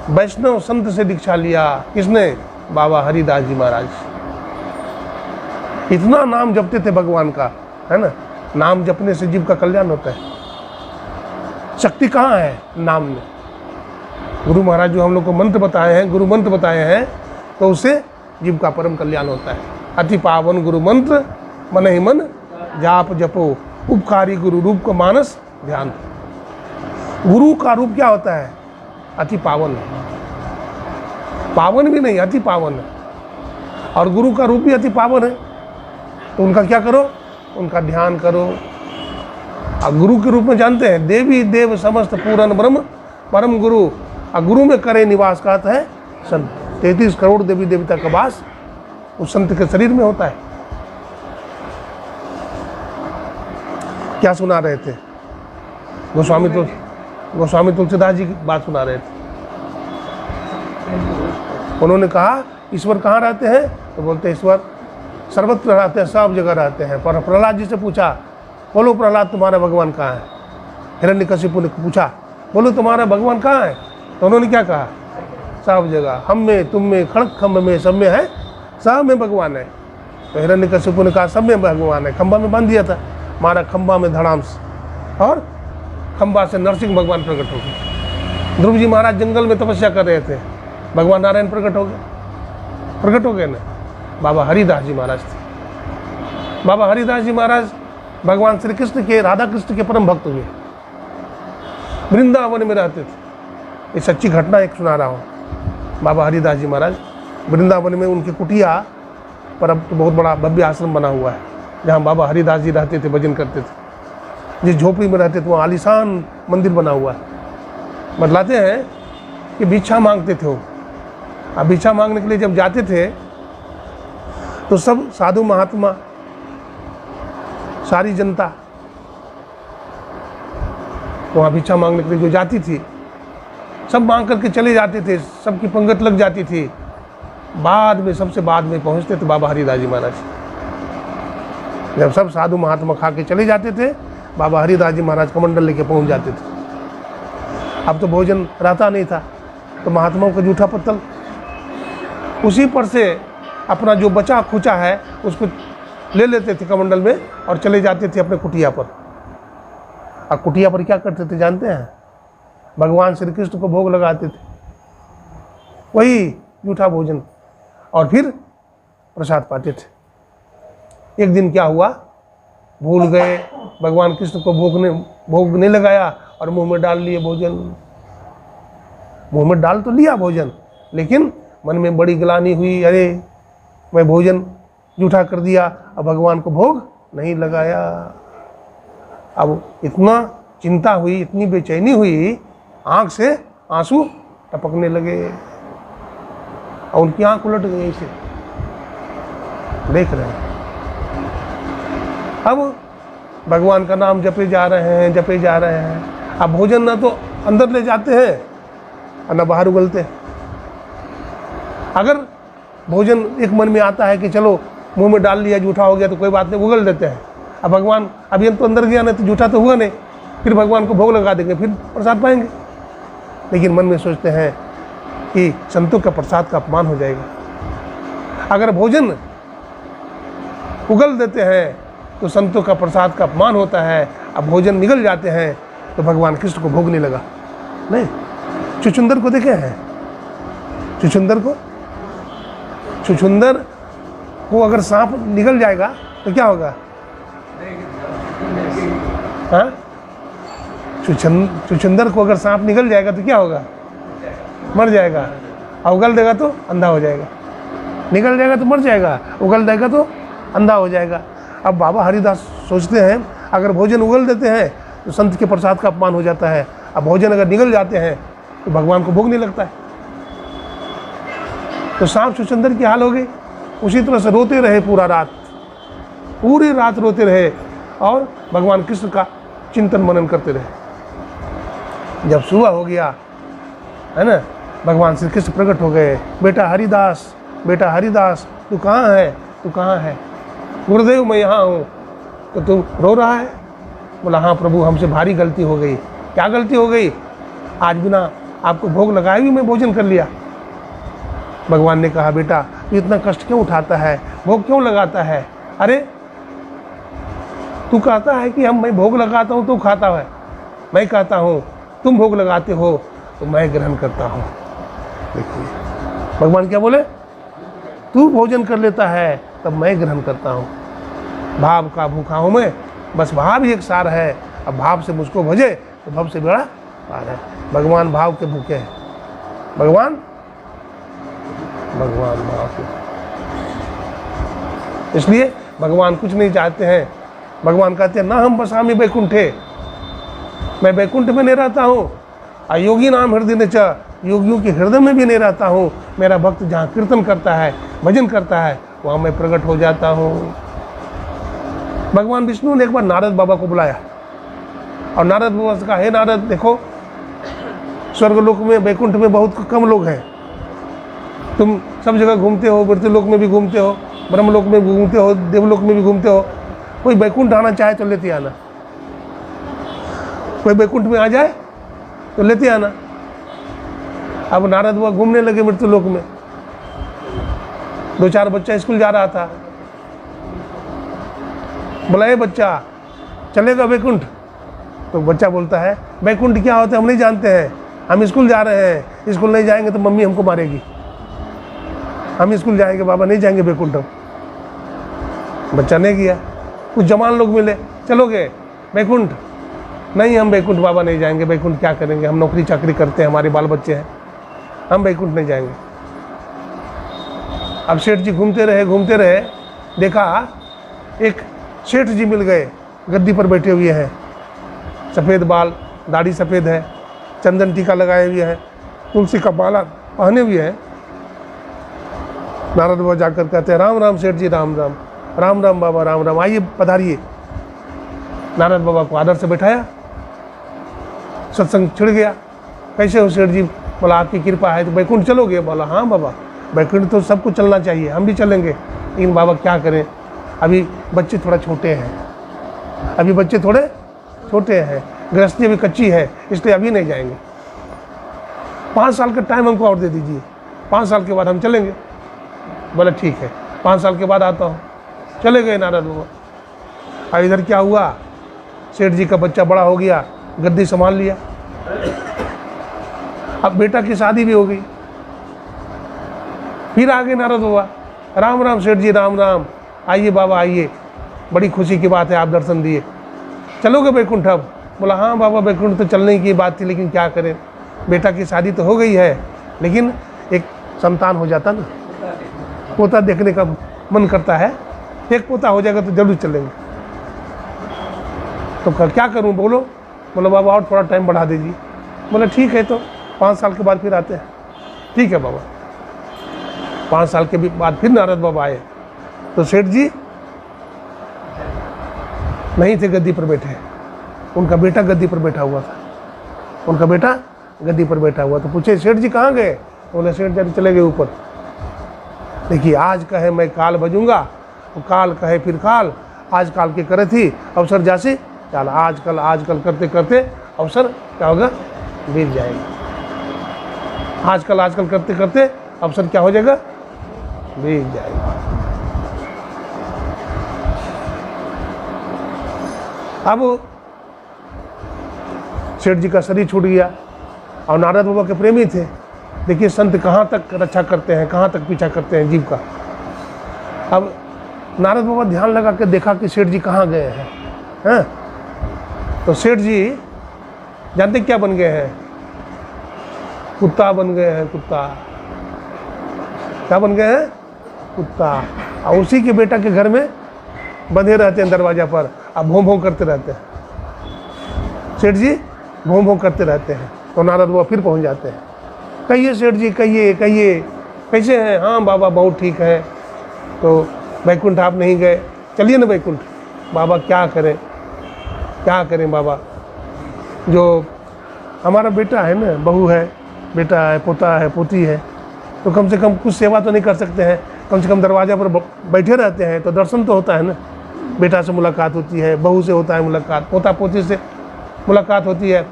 वैष्णव संत से दीक्षा लिया। किसने? बाबा हरिदास जी महाराज। इतना नाम जपते थे भगवान का, है ना? नाम जपने से जीव का कल्याण होता है। शक्ति कहाँ है? नाम में। गुरु महाराज जो हम लोग को मंत्र बताए हैं, गुरु मंत्र बताए हैं, तो उससे जीव का परम कल्याण होता है। अति पावन गुरु मंत्र मन ही मन जाप जपो, उपकारी गुरु रूप का मानस ध्यान। गुरु का रूप क्या होता है? अति पावन, पावन भी नहीं अति पावन है, और गुरु का रूप भी अति पावन है। तो उनका क्या करो? उनका ध्यान करो। और गुरु के रूप में जानते हैं देवी देव समस्त पूर्ण ब्रह्म परम गुरु, और गुरु में करे निवास का अर्थ है संत। 33 करोड़ देवी देवता का वास उस संत के शरीर में होता है। क्या सुना रहे थे? गोस्वामी तुलसीदास जी की बात सुना रहे थे। उन्होंने कहा ईश्वर कहाँ रहते हैं? तो बोलते ईश्वर सर्वत्र रहते हैं, सब जगह रहते हैं। पर प्रहलाद जी से पूछा, बोलो प्रहलाद तुम्हारा भगवान कहाँ है? हिरण्यकशिपु ने पूछा, बोलो तुम्हारा भगवान कहाँ है? तो उन्होंने क्या कहा? सब जगह, हम में तुम में खड़क खम्भ में सब में है, सब में भगवान है। तो हिरण्यकशिपु ने कहा सब में भगवान है। खंभा में बांध दिया था, मारा खंभा में धड़ाम से, और खंभा से नरसिंह भगवान प्रकट हो गए। ध्रुव जी महाराज जंगल में तपस्या कर रहे थे, भगवान नारायण प्रकट हो गए ना। बाबा हरिदास जी महाराज थे। बाबा हरिदास जी महाराज भगवान श्री कृष्ण के, राधा कृष्ण के परम भक्त हुए, वृंदावन में रहते थे। ये सच्ची घटना एक सुना रहा हूँ। बाबा हरिदास जी महाराज वृंदावन में, उनकी कुटिया पर अब तो बहुत बड़ा भव्य आश्रम बना हुआ है, जहाँ बाबा हरिदास जी रहते थे, भजन करते थे। जिस झोपड़ी में रहते थे वहाँ आलीशान मंदिर बना हुआ है। बतलाते हैं कि भिक्षा मांगते थे वो। अब भिक्षा मांगने के लिए जब जाते थे तो सब साधु महात्मा, सारी जनता वहाँ भिक्षा मांगने के लिए जो जाती थी, सब मांग करके चले जाते थे, सबकी पंगत लग जाती थी। बाद में, सबसे बाद में पहुँचते थे बाबा हरिदास जी महाराज। जब सब साधु महात्मा खा के चले जाते थे, बाबा हरिदास जी महाराज कमंडल लेके पहुँच जाते थे। अब तो भोजन रहता नहीं था, तो महात्माओं का जूठा पत्तल, उसी पर से अपना जो बचा खुचा है उसको ले लेते थे कमंडल में, और चले जाते थे अपने कुटिया पर। और कुटिया पर क्या करते थे जानते हैं? भगवान श्री कृष्ण को भोग लगाते थे, वही जूठा भोजन, और फिर प्रसाद पाते थे। एक दिन क्या हुआ, भूल गए, भगवान कृष्ण को भोग नहीं लगाया और मुंह में डाल लिए भोजन। मुंह में डाल तो लिया भोजन, लेकिन मन में बड़ी ग्लानि हुई, अरे मैं भोजन जूठा कर दिया, अब भगवान को भोग नहीं लगाया। अब इतना चिंता हुई, इतनी बेचैनी हुई, आंख से आंसू टपकने लगे, और उनकी आंख उलट गई, ऐसे देख रहे हैं। अब भगवान का नाम जपे जा रहे हैं। अब भोजन ना तो अंदर ले जाते हैं और ना बाहर उगलते। अगर भोजन एक मन में आता है कि चलो मुंह में डाल लिया, जूठा हो गया तो कोई बात नहीं, उगल देते हैं। अब भगवान अभी तो अंदर गया नहीं तो जूठा तो हुआ नहीं, फिर भगवान को भोग लगा देंगे, फिर प्रसाद पाएंगे। लेकिन मन में सोचते हैं कि संतों का प्रसाद का अपमान हो जाएगा। अगर भोजन उगल देते हैं तो संतों का प्रसाद का अपमान होता है। अब भोजन निगल जाते हैं तो भगवान कृष्ण को भोग नहीं लगा। नहीं, चुचुंदर को देखे हैं? चुचुंदर को अगर सांप निगल जाएगा तो क्या होगा? हाँ, चुचुंदर को अगर सांप निगल जाएगा तो क्या होगा? मर जाएगा। और उगल देगा तो अंधा हो जाएगा। निगल जाएगा तो मर जाएगा, उगल देगा तो अंधा हो जाएगा। अब बाबा हरिदास सोचते हैं अगर भोजन उगल देते हैं तो संत के प्रसाद का अपमान हो जाता है। अब भोजन अगर निगल जाते हैं तो भगवान को भोग नहीं लगता है। तो सांप चुचुंदर की हाल हो गई। उसी तरह से रोते रहे पूरी रात रोते रहे, और भगवान कृष्ण का चिंतन मनन करते रहे। जब सुबह हो गया है ना, भगवान श्री कृष्ण प्रकट हो गए। बेटा हरिदास तू कहाँ है? गुरुदेव मैं यहाँ हूँ। तो तू रो रहा है? बोला हाँ प्रभु, हमसे भारी गलती हो गई। क्या गलती हो गई? आज बिना आपको भोग लगाए भी मैं भोजन कर लिया। भगवान ने कहा बेटा तू इतना कष्ट क्यों उठाता है, भोग क्यों लगाता है? अरे तू कहता है कि मैं भोग लगाता हूँ तो खाता है, मैं कहता हूँ तुम भोग लगाते हो तो मैं ग्रहण करता हूँ। देखिए भगवान क्या बोले, तू भोजन कर लेता है तब मैं ग्रहण करता हूँ। भाव का भूखा हूँ मैं, बस भाव ही एक सार है। अब भाव से मुझको भजे तो भव से बड़ा पार है। भगवान भाव के भूखे हैं, भगवान भाव के। इसलिए भगवान कुछ नहीं चाहते हैं। भगवान कहते हैं ना हम बसामी बैकुंठे, मैं बैकुंठ में नहीं रहता हूँ। अयोगी नाम हृदय ने च, योगियों के हृदय में भी नहीं रहता हूँ। मेरा भक्त जहाँ कीर्तन करता है, भजन करता है, वहाँ मैं प्रकट हो जाता हूँ। भगवान विष्णु ने एक बार नारद बाबा को बुलाया और नारद बाबा से कहा, हे नारद देखो, स्वर्गलोक में बैकुंठ में बहुत कम लोग हैं। तुम सब जगह घूमते हो, मृत्युलोक में भी घूमते हो, ब्रह्मलोक में भी घूमते हो, देवलोक में भी घूमते हो। कोई बैकुंठ आना चाहे तो लेते आना, कोई बैकुंठ में आ जाए तो लेते आना। अब नारद बाबा घूमने लगे मृत्युलोक में। 2-4 बच्चा स्कूल जा रहा था, बोला ये बच्चा चलेगा बैकुंठ? तो बच्चा बोलता है बैकुंठ क्या होता है हम नहीं जानते हैं, हम स्कूल जा रहे हैं, स्कूल नहीं जाएंगे तो मम्मी हमको मारेगी, हम स्कूल जाएंगे बाबा, नहीं जाएंगे बैकुंठ हम। बच्चा नहीं गया। कुछ जवान लोग मिले, चलोगे बैकुंठ? नहीं हम बैकुंठ बाबा नहीं जाएंगे, बैकुंठ क्या करेंगे, हम नौकरी चाकरी करते हैं, हमारे बाल बच्चे हैं, हम बैकुंठ नहीं जाएंगे। अब सेठ जी घूमते रहे, देखा एक सेठ जी मिल गए, गद्दी पर बैठे हुए हैं, सफ़ेद बाल, दाढ़ी सफ़ेद है, चंदन टीका लगाए हुए हैं, तुलसी का माला पहने हुए हैं। नारद बाबा जाकर कहते हैं राम राम सेठ जी, राम राम। राम राम बाबा, राम राम, आइए पधारिए। नारद बाबा को आदर से बैठाया, सत्संग छिड़ गया। कैसे हो सेठ जी? बोला आपकी कृपा है तो बैकुंठ चलोगे? बोला हाँ बाबा, बैकुंठ तो सबको चलना चाहिए, हम भी चलेंगे, लेकिन बाबा क्या करें, अभी बच्चे थोड़ा छोटे हैं, गृहस्थी अभी कच्ची है, इसलिए अभी नहीं जाएंगे। 5 साल का टाइम हमको और दे दीजिए, 5 साल के बाद हम चलेंगे। बोले ठीक है, 5 साल के बाद आता हूँ। चले गए नारद बाबा। और इधर क्या हुआ, सेठ जी का बच्चा बड़ा हो गया, गद्दी संभाल लिया। अब बेटा की शादी भी हो गई। फिर आ गए नारद बाबा, राम राम सेठ जी, राम राम, आइए बाबा आइए, बड़ी खुशी की बात है आप दर्शन दिए, चलोगे बैकुंठ अब? बोला हाँ बाबा, बैकुंठ तो चलने की बात थी, लेकिन क्या करें, बेटा की शादी तो हो गई है, लेकिन एक संतान हो जाता ना, पोता देखने का मन करता है, एक पोता हो जाएगा तो जरूर चलेंगे। तो क्या करूं बोलो? बोलो बाबा और थोड़ा टाइम बढ़ा दीजिए। बोले ठीक है, तो 5 साल के बाद फिर आते हैं। ठीक है बाबा। 5 साल के बाद फिर नारद बाबा आए तो सेठ जी नहीं थे गद्दी पर बैठे, उनका बेटा गद्दी पर बैठा हुआ था। तो पूछे सेठ जी कहाँ गए? बोले सेठ जी चले गए ऊपर। देखिए आज कहे मैं काल बजूंगा, तो काल कहे फिर काल, आज काल के करे थी अवसर जासे चाल, आजकल करते करते अवसर क्या होगा, बीत जाएगा। आजकल करते करते अवसर क्या हो जाएगा, बीत जाएगा। अब सेठ जी का शरीर छूट गया और नारद बाबा के प्रेमी थे। देखिए संत कहाँ तक रक्षा करते हैं, कहाँ तक पीछा करते हैं जीव का। अब नारद बाबा ध्यान लगा के देखा कि सेठ जी कहाँ गए हैं। तो सेठ जी जानते क्या बन गए हैं? कुत्ता बन गए हैं, कुत्ता। क्या बन गए हैं? कुत्ता। और उसी के बेटा के घर में बंधे रहते हैं दरवाजा पर, अब भों भों करते रहते हैं। सेठ जी भों भों करते रहते हैं। तो नारद बाबा फिर पहुंच जाते हैं। कहिए सेठ जी, कहिए कैसे हैं? हाँ बाबा बहुत ठीक है। तो बैकुंठ आप नहीं गए, चलिए ना बैकुंठ। बाबा क्या करें बाबा, जो हमारा बेटा है ना, बहू है, बेटा है, पोता है, पोती है, तो कम से कम कुछ सेवा तो नहीं कर सकते हैं? कम से कम दरवाजा पर बैठे रहते हैं तो दर्शन तो होता है ना। बेटा से मुलाकात होती है, बहू से होता है मुलाकात, पोता पोती से मुलाकात होती है,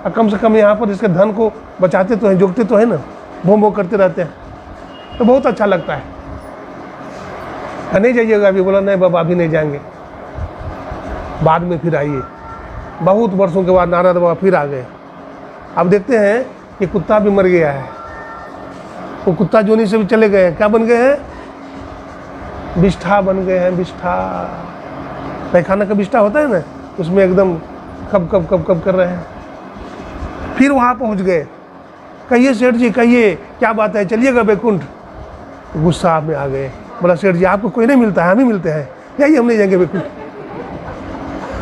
और कम से कम यहाँ पर इसके धन को बचाते तो हैं, जोगते तो है ना, भों करते रहते हैं, तो बहुत अच्छा लगता है। नहीं जाइएगा अभी? बोला नहीं बाबा अभी नहीं जाएंगे, बाद में फिर आइए। बहुत वर्षों के बाद नारद बाबा फिर आ गए। अब देखते हैं कि कुत्ता भी मर गया है। वो कुत्ता जोनी से भी चले गए हैं। क्या बन गए हैं? बिष्ठा बन गए हैं, बिष्ठा, पैखाना का बिष्ठा होता है ना, उसमें एकदम कब कब कब कब कर रहे हैं। फिर वहाँ पहुँच गए, कहिए सेठ जी कहिए क्या बात है, चलिएगा बैकुंठ। गुस्सा में आ गए, बोला सेठ जी आपको कोई नहीं मिलता है, हम ही मिलते हैं, यही हम नहीं जाएंगे बैकुंठ,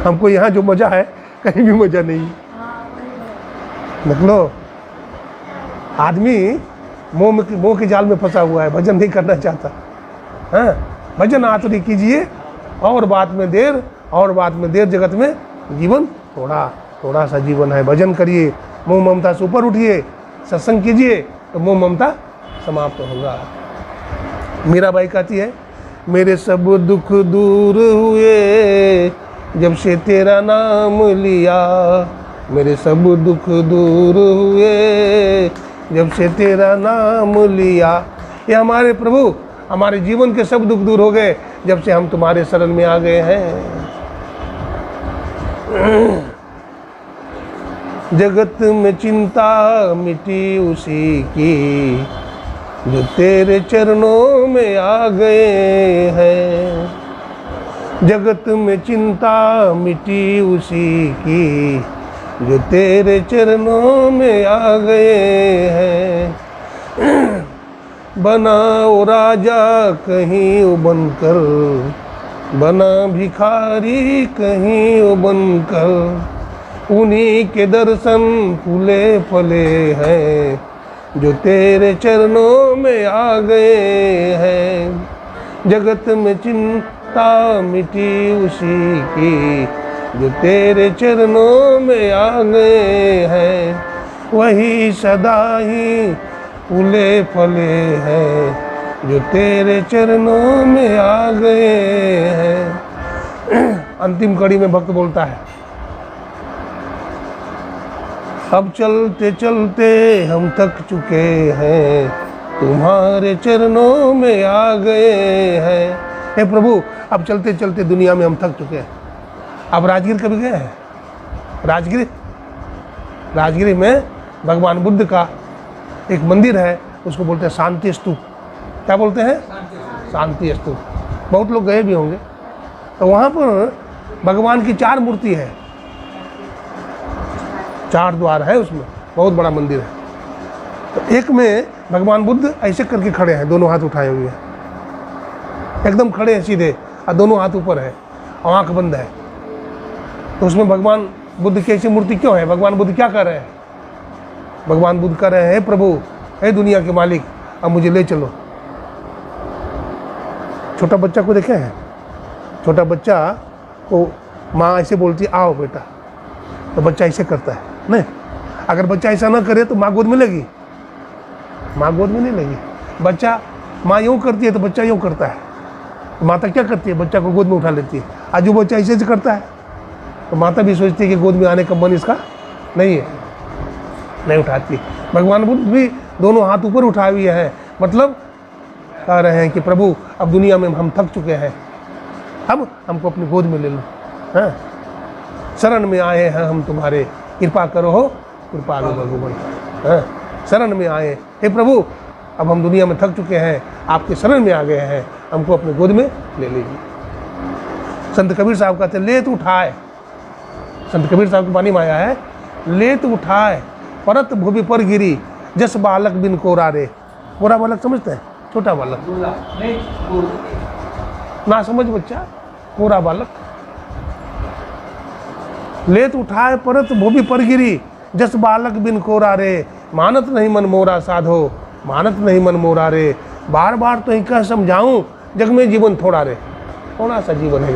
हमको यहाँ जो मज़ा है कहीं भी मज़ा नहीं। निकलो, आदमी मोह के जाल में फंसा हुआ है, भजन नहीं करना चाहता। हाँ, भजन आतुरी कीजिए, और बात में देर, और बात में देर, जगत में जीवन थोड़ा सा जीवन है। भजन करिए, मोह ममता से ऊपर उठिए, सत्संग कीजिए तो मोह ममता समाप्त होगा। मीराबाई कहती है, मेरे सब दुख दूर हुए जब से तेरा नाम लिया, मेरे सब दुख दूर हुए जब से तेरा नाम लिया। ये हमारे प्रभु, हमारे जीवन के सब दुख दूर हो गए जब से हम तुम्हारे शरण में आ गए हैं। जगत में चिंता मिटी उसी की जो तेरे चरणों में आ गए हैं। जगत में चिंता मिटी उसी की जो तेरे चरणों में आ गए हैं। बनाओ राजा कहीं ओ बनकर, बना भिखारी कहीं ओ बनकर, उन्हीं के दर्शन फूले फले हैं जो तेरे चरणों में आ गए हैं। जगत में चिंता मिटी उसी की जो तेरे चरणों में आ गए हैं, वही सदा ही फूले फले हैं जो तेरे चरणों में आ गए हैं। अंतिम कड़ी में भक्त बोलता है, अब चलते चलते हम थक चुके हैं, तुम्हारे चरणों में आ गए हैं। हे प्रभु, अब चलते चलते दुनिया में हम थक चुके हैं। अब राजगीर कभी गए हैं? राजगिरी में भगवान बुद्ध का एक मंदिर है, उसको बोलते हैं शांति स्तूप। क्या बोलते हैं? शांति स्तूप। बहुत लोग गए भी होंगे। तो वहाँ पर भगवान की 4 मूर्ति है, 4 द्वार है उसमें, बहुत बड़ा मंदिर है। तो एक में भगवान बुद्ध ऐसे करके खड़े हैं, दोनों हाथ उठाए हुए हैं, एकदम खड़े हैं सीधे, और दोनों हाथ ऊपर है और आँख बंद है। तो उसमें भगवान बुद्ध की ऐसी मूर्ति क्यों है? भगवान बुद्ध क्या कर रहे हैं? भगवान बुद्ध कह रहे हैं, प्रभु, हे दुनिया के मालिक, अब मुझे ले चलो। छोटा बच्चा को देखे हैं? छोटा बच्चा को माँ ऐसे बोलती है, आओ बेटा, तो बच्चा ऐसे करता है। नहीं, अगर बच्चा ऐसा ना करे तो माँ गोद में लेगी? माँ गोद में नहीं लेगी। बच्चा, माँ यूँ करती है तो बच्चा यूँ करता है। माता क्या करती है? बच्चा को गोद में उठा लेती है। आज जो बच्चा ऐसे करता है तो माता भी सोचती है कि गोद में आने का मन इसका नहीं है, नहीं उठाती। भगवान बुद्ध भी दोनों हाथ ऊपर उठाए हुए हैं, मतलब कह रहे हैं कि प्रभु, अब दुनिया में हम थक चुके हैं, अब हमको अपनी गोद में ले लो। हाँ, शरण में आए हैं हम तुम्हारे, कृपा करो हो कृपालु भगवान। हाँ, शरण में आए, हे प्रभु, अब हम दुनिया में थक चुके हैं, आपके शरण में आ गए हैं, हमको अपने गोद में ले लीजिए। संत कबीर साहब कहते, ले तो उठाए। संत कबीर साहब की वाणी में आया है, ले तो उठाए परत भूमि पर गिरी, जस बालक बिन कोरा रे। कोरा बालक समझते हैं? छोटा बालक, ना समझ बच्चा, कोरा बालक। ले तो उठाए परत भूमि पर गिरी, जस बालक बिन कोरा रे, मानत नहीं मन मोरा साधो, मानत नहीं मन मोरा रे। बार बार तो इनका समझाऊं, जग में जीवन थोड़ा रे, थोड़ा सा जीवन है।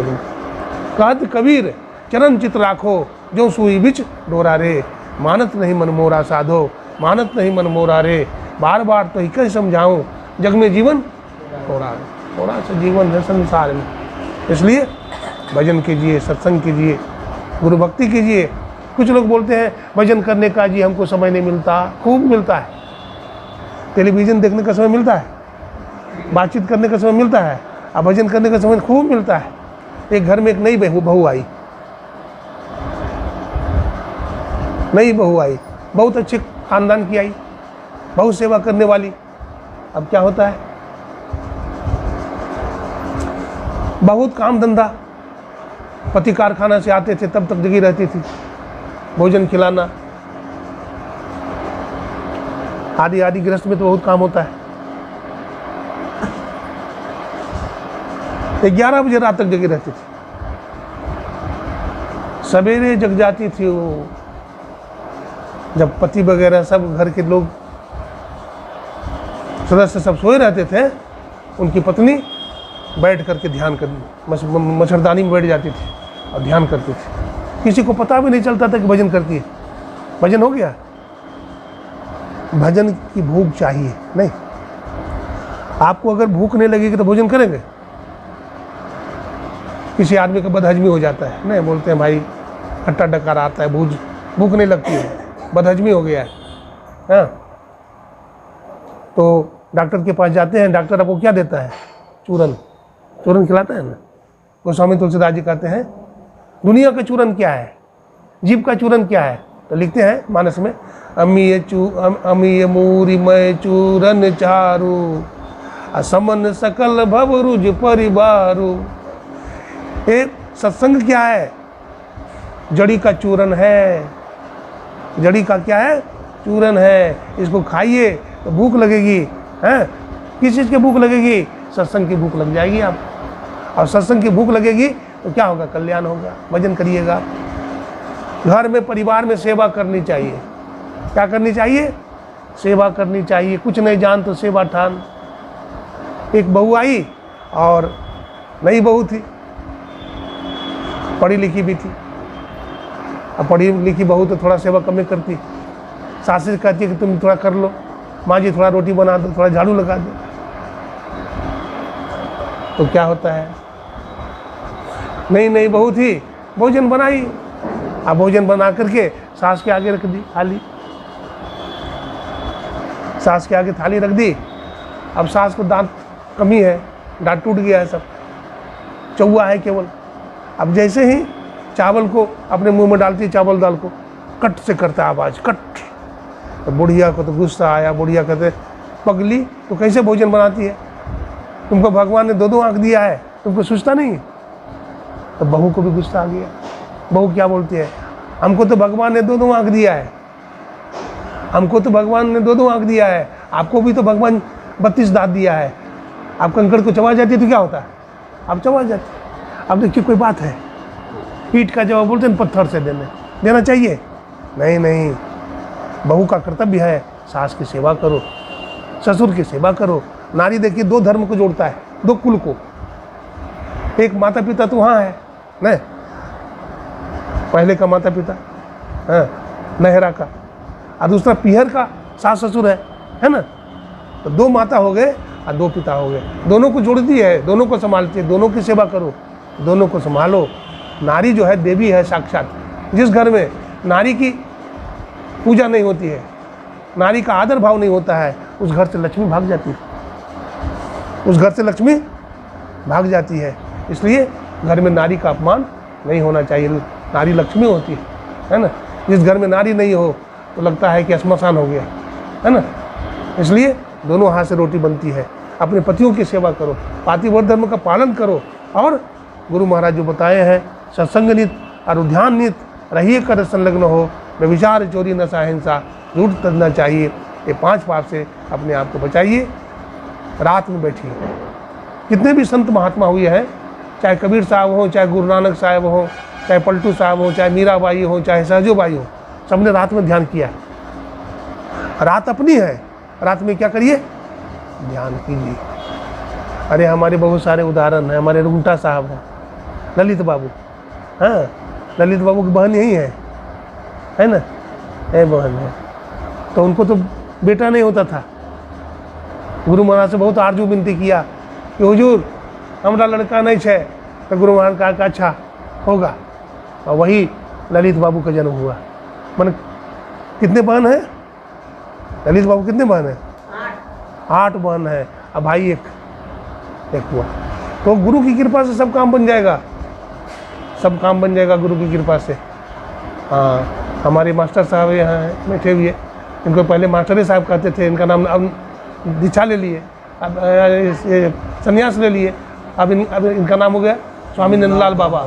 कहत कबीर, चरण चित राखो, जो सुई बिच डोरा रे, मानत नहीं मन मोरा साधो, मानत नहीं मन मोरा रे। बार बार तो इनका समझाऊं, जग में जीवन थोड़ा रे, थोड़ा सा जीवन है संसार में। इसलिए भजन कीजिए, सत्संग कीजिए, गुरु भक्ति कीजिए। कुछ लोग बोलते हैं भजन करने का जी हमको समय नहीं मिलता। खूब मिलता है। टेलीविज़न देखने का समय मिलता है, बातचीत करने का समय मिलता है, और भजन करने का समय खूब मिलता है। एक घर में एक नई बहू आई, नई बहू आई, बहुत अच्छे खानदान की आई, बहुत सेवा करने वाली। अब क्या होता है, बहुत काम धंधा, पति कारखाना से आते थे तब तक जगी रहती थी, भोजन खिलाना आदि आदि। गृहस्थ में तो बहुत काम होता है। 11 बजे रात तक जगी रहती थी, सवेरे जग जाती थी वो। जब पति वगैरह सब घर के लोग सदस्य सब सोए रहते थे, उनकी पत्नी बैठ करके ध्यान कर मच्छरदानी में बैठ जाती थी और ध्यान करती थी। किसी को पता भी नहीं चलता था कि भजन करती है। भजन हो गया। भजन की भूख चाहिए नहीं। आपको अगर भूख नहीं लगेगी तो भोजन करेंगे? किसी आदमी का बदहजमी हो जाता है, नहीं बोलते हैं भाई खट्टा डकार आता है, भूख नहीं लगती है, बदहजमी हो गया है। हाँ, तो डॉक्टर के पास जाते हैं, डॉक्टर आपको क्या देता है? चूरन खिलाता है ना। गोस्वामी तुलसीदास जी कहते हैं दुनिया का चूरन क्या है, जीव का चूरन क्या है? तो लिखते हैं मानस में, अमीय मूरी मय चूरन चारू, असमन सकल भव रुज परिवारू। एक सत्संग क्या है? जड़ी का चूरन है। जड़ी का क्या है? चूरन है। इसको खाइए तो भूख लगेगी। हैं? किस चीज़ की भूख लगेगी? सत्संग की भूख लग जाएगी आप। और सत्संग की भूख लगेगी तो क्या होगा? कल्याण होगा। भजन करिएगा। घर में परिवार में सेवा करनी चाहिए। क्या करनी चाहिए? सेवा करनी चाहिए। कुछ नहीं जान तो सेवा ठान। एक बहू आई और नई बहू थी, पढ़ी लिखी भी थी। अब पढ़ी लिखी बहू तो थोड़ा सेवा कम ही करती। सास से कहती है कि तुम थोड़ा कर लो, माँ जी थोड़ा रोटी बना दो, थोड़ा झाड़ू लगा दो। तो क्या होता है? नई बहू थी, भोजन बनाई। अब भोजन बना करके सास के आगे रख दी थाली। सास के आगे थाली रख दी। अब सास को दांत कमी है, दांत टूट गया है, सब चौवा है केवल। अब जैसे ही चावल को अपने मुंह में डालती है, चावल दाल को कट से करता आवाज़, कट। तो बुढ़िया को तो गुस्सा आया। बुढ़िया कहते पगली तो कैसे भोजन बनाती है? तुमको भगवान ने दो आँख दिया है, तुमको सोचता नहीं है? तो बहू को भी गुस्सा आ गया। बहू क्या बोलती है? हमको तो भगवान ने दो आँख दिया है, हमको तो भगवान ने दो आँख दिया है, आपको भी तो भगवान 32 दांत दिया है। आप कंकड़ को चबा जाती है तो क्या होता है? आप चबा जाते। अब देखिए कोई बात है, ईंट का जवाब बोलते हैं पत्थर से देना चाहिए। नहीं, बहू का कर्तव्य है सास की सेवा करो, ससुर की सेवा करो। नारी देखिए 2 धर्म को जोड़ता है, 2 कुल को। एक माता पिता तो वहाँ है नहीं, पहले का माता पिता, हाँ, नहरा का, और दूसरा पीहर का सास ससुर है ना। तो 2 माता हो गए और 2 पिता हो गए। दोनों को जोड़ती है, दोनों को संभालती है, दोनों की सेवा करो, दोनों को संभालो। नारी जो है देवी है साक्षात। जिस घर में नारी की पूजा नहीं होती है, नारी का आदर भाव नहीं होता है, उस घर से लक्ष्मी भाग जाती है। उस घर से लक्ष्मी भाग जाती है। इसलिए घर में नारी का अपमान नहीं होना चाहिए। नारी लक्ष्मी होती है ना। जिस घर में नारी नहीं हो तो लगता है कि श्मशान हो गया, है ना। इसलिए दोनों हाथ से रोटी बनती है। अपने पतियों की सेवा करो, पातिव्रत धर्म का पालन करो, और गुरु महाराज जो बताए हैं सत्संग नित और उद्यान नित रहिए कर संलग्न हो, व्यभिचार चोरी नशा हिंसा झूठ तजना चाहिए। ये 5 पाप से अपने आप को बचाइए। रात में बैठिए। कितने भी संत महात्मा हुए हैं, चाहे कबीर साहब हो, चाहे गुरु नानक साहब हो, चाहे पलटू साहब हो, चाहे मीराबाई हो, चाहे सहजोबाई हो, सबने रात में ध्यान किया। रात अपनी है, रात में क्या करिए? ध्यान कीजिए। अरे हमारे बहुत सारे उदाहरण हैं। हमारे रुंगटा साहब हैं, ललित बाबू, हाँ, ललित बाबू की बहन यही है ना, ये बहन है। तो उनको तो बेटा नहीं होता था। गुरु महाराज से बहुत आरजू विनती किया कि हुजूर हमारा लड़का नहीं है। तो गुरु महाराज कहा अच्छा होगा, और वही ललित बाबू का जन्म हुआ। मन कितने बहन हैं ललित बाबू? कितने बहन हैं? 8 बहन है, अब भाई एक हुआ। तो गुरु की कृपा से सब काम बन जाएगा, सब काम बन जाएगा गुरु की कृपा से। हाँ, हमारे मास्टर साहब यहाँ बैठे हुए, इनको पहले मास्टर साहब कहते थे, इनका नाम अब दीक्षा ले लिए, अब ये संन्यास ले लिए। अब इनका नाम हो गया स्वामी नंदलाल बाबा।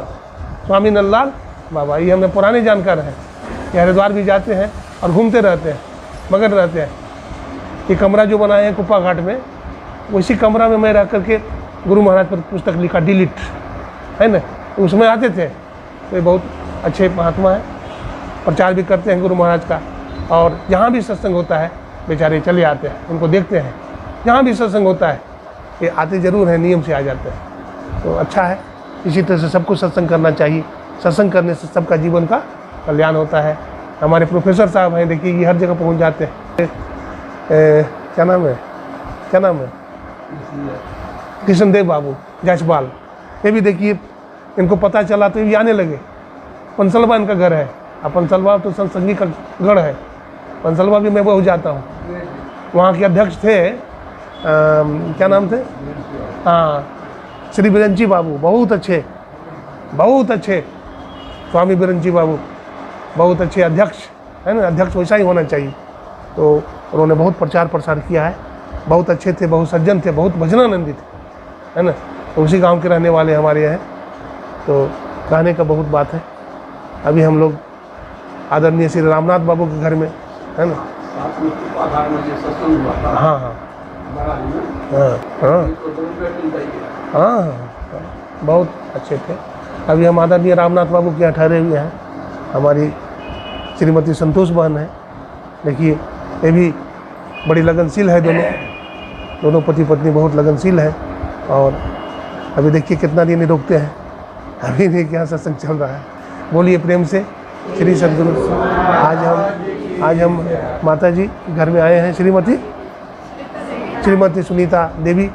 स्वामी नंदलाल बाबा ये हमें पुराने जानकार हैं। ये हरिद्वार भी जाते हैं और घूमते रहते हैं, मगन रहते हैं। ये कमरा जो बनाए हैं कुप्पा घाट में, उसी कमरा में मैं रह करके गुरु महाराज पर पुस्तक लिखा डिलीट, है ना, उसमें आते थे। तो ये बहुत अच्छे महात्मा हैं, प्रचार भी करते हैं गुरु महाराज का। और जहाँ भी सत्संग होता है बेचारे चले आते हैं, उनको देखते हैं। जहाँ भी सत्संग होता है ये आते ज़रूर हैं, नियम से आ जाते हैं। तो अच्छा है, इसी तरह से सबको सत्संग करना चाहिए। सत्संग करने से सबका जीवन का कल्याण होता है। हमारे प्रोफेसर साहब हैं, देखिए ये हर जगह पहुंच जाते हैं। क्या नाम है कृष्णदेव बाबू जायसवाल, ये भी देखिए इनको पता चला तो ये भी आने लगे। पंसलवा इनका घर है। अब पंसलवा तो सत्संगी का गढ़ है। पंसलवा भी मैं बहुत जाता हूँ। वहाँ के अध्यक्ष थे क्या नाम थे, हाँ, श्री बिरंची बाबू, बहुत अच्छे स्वामी बिरंची बाबू, बहुत अच्छे अध्यक्ष है ना। अध्यक्ष वैसा ही होना चाहिए। तो उन्होंने बहुत प्रचार प्रसार किया है, बहुत अच्छे थे, बहुत सज्जन थे, बहुत भजनानंदी थे, है ना। तो उसी गांव के रहने वाले हमारे यहाँ, तो कहने का बहुत बात है। अभी हम लोग आदरणीय श्री रामनाथ बाबू के घर में, है ना। हाँ हाँ हाँ हाँ, बहुत अच्छे थे। अभी हम आदरणीय रामनाथ बाबू के यहाँ ठहरे हुए हैं। हमारी श्रीमती संतोष बहन है, देखिए ये भी बड़ी लगनशील है। दोनों पति पत्नी बहुत लगनशील है। और अभी देखिए कितना दिन नहीं रोकते हैं। अभी नहीं क्या सत्संग चल रहा है। बोलिए प्रेम से श्री सद्गुरु। आज हम माता जी घर में आए हैं, श्रीमती सुनीता देवी,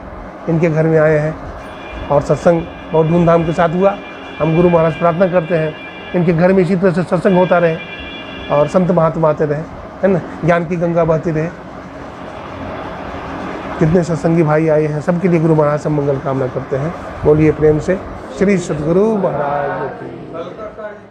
इनके घर में आए हैं और सत्संग बहुत धूमधाम के साथ हुआ। हम गुरु महाराज प्रार्थना करते हैं इनके घर में इसी तरह से सत्संग होता रहे और संत महात्मा आते रहे, है ना, ज्ञान की गंगा बहती रहे। कितने सत्संगी भाई आए हैं, सबके लिए गुरु महाराज से मंगल कामना करते हैं। बोलिए प्रेम से श्री सद्गुरु महाराज की।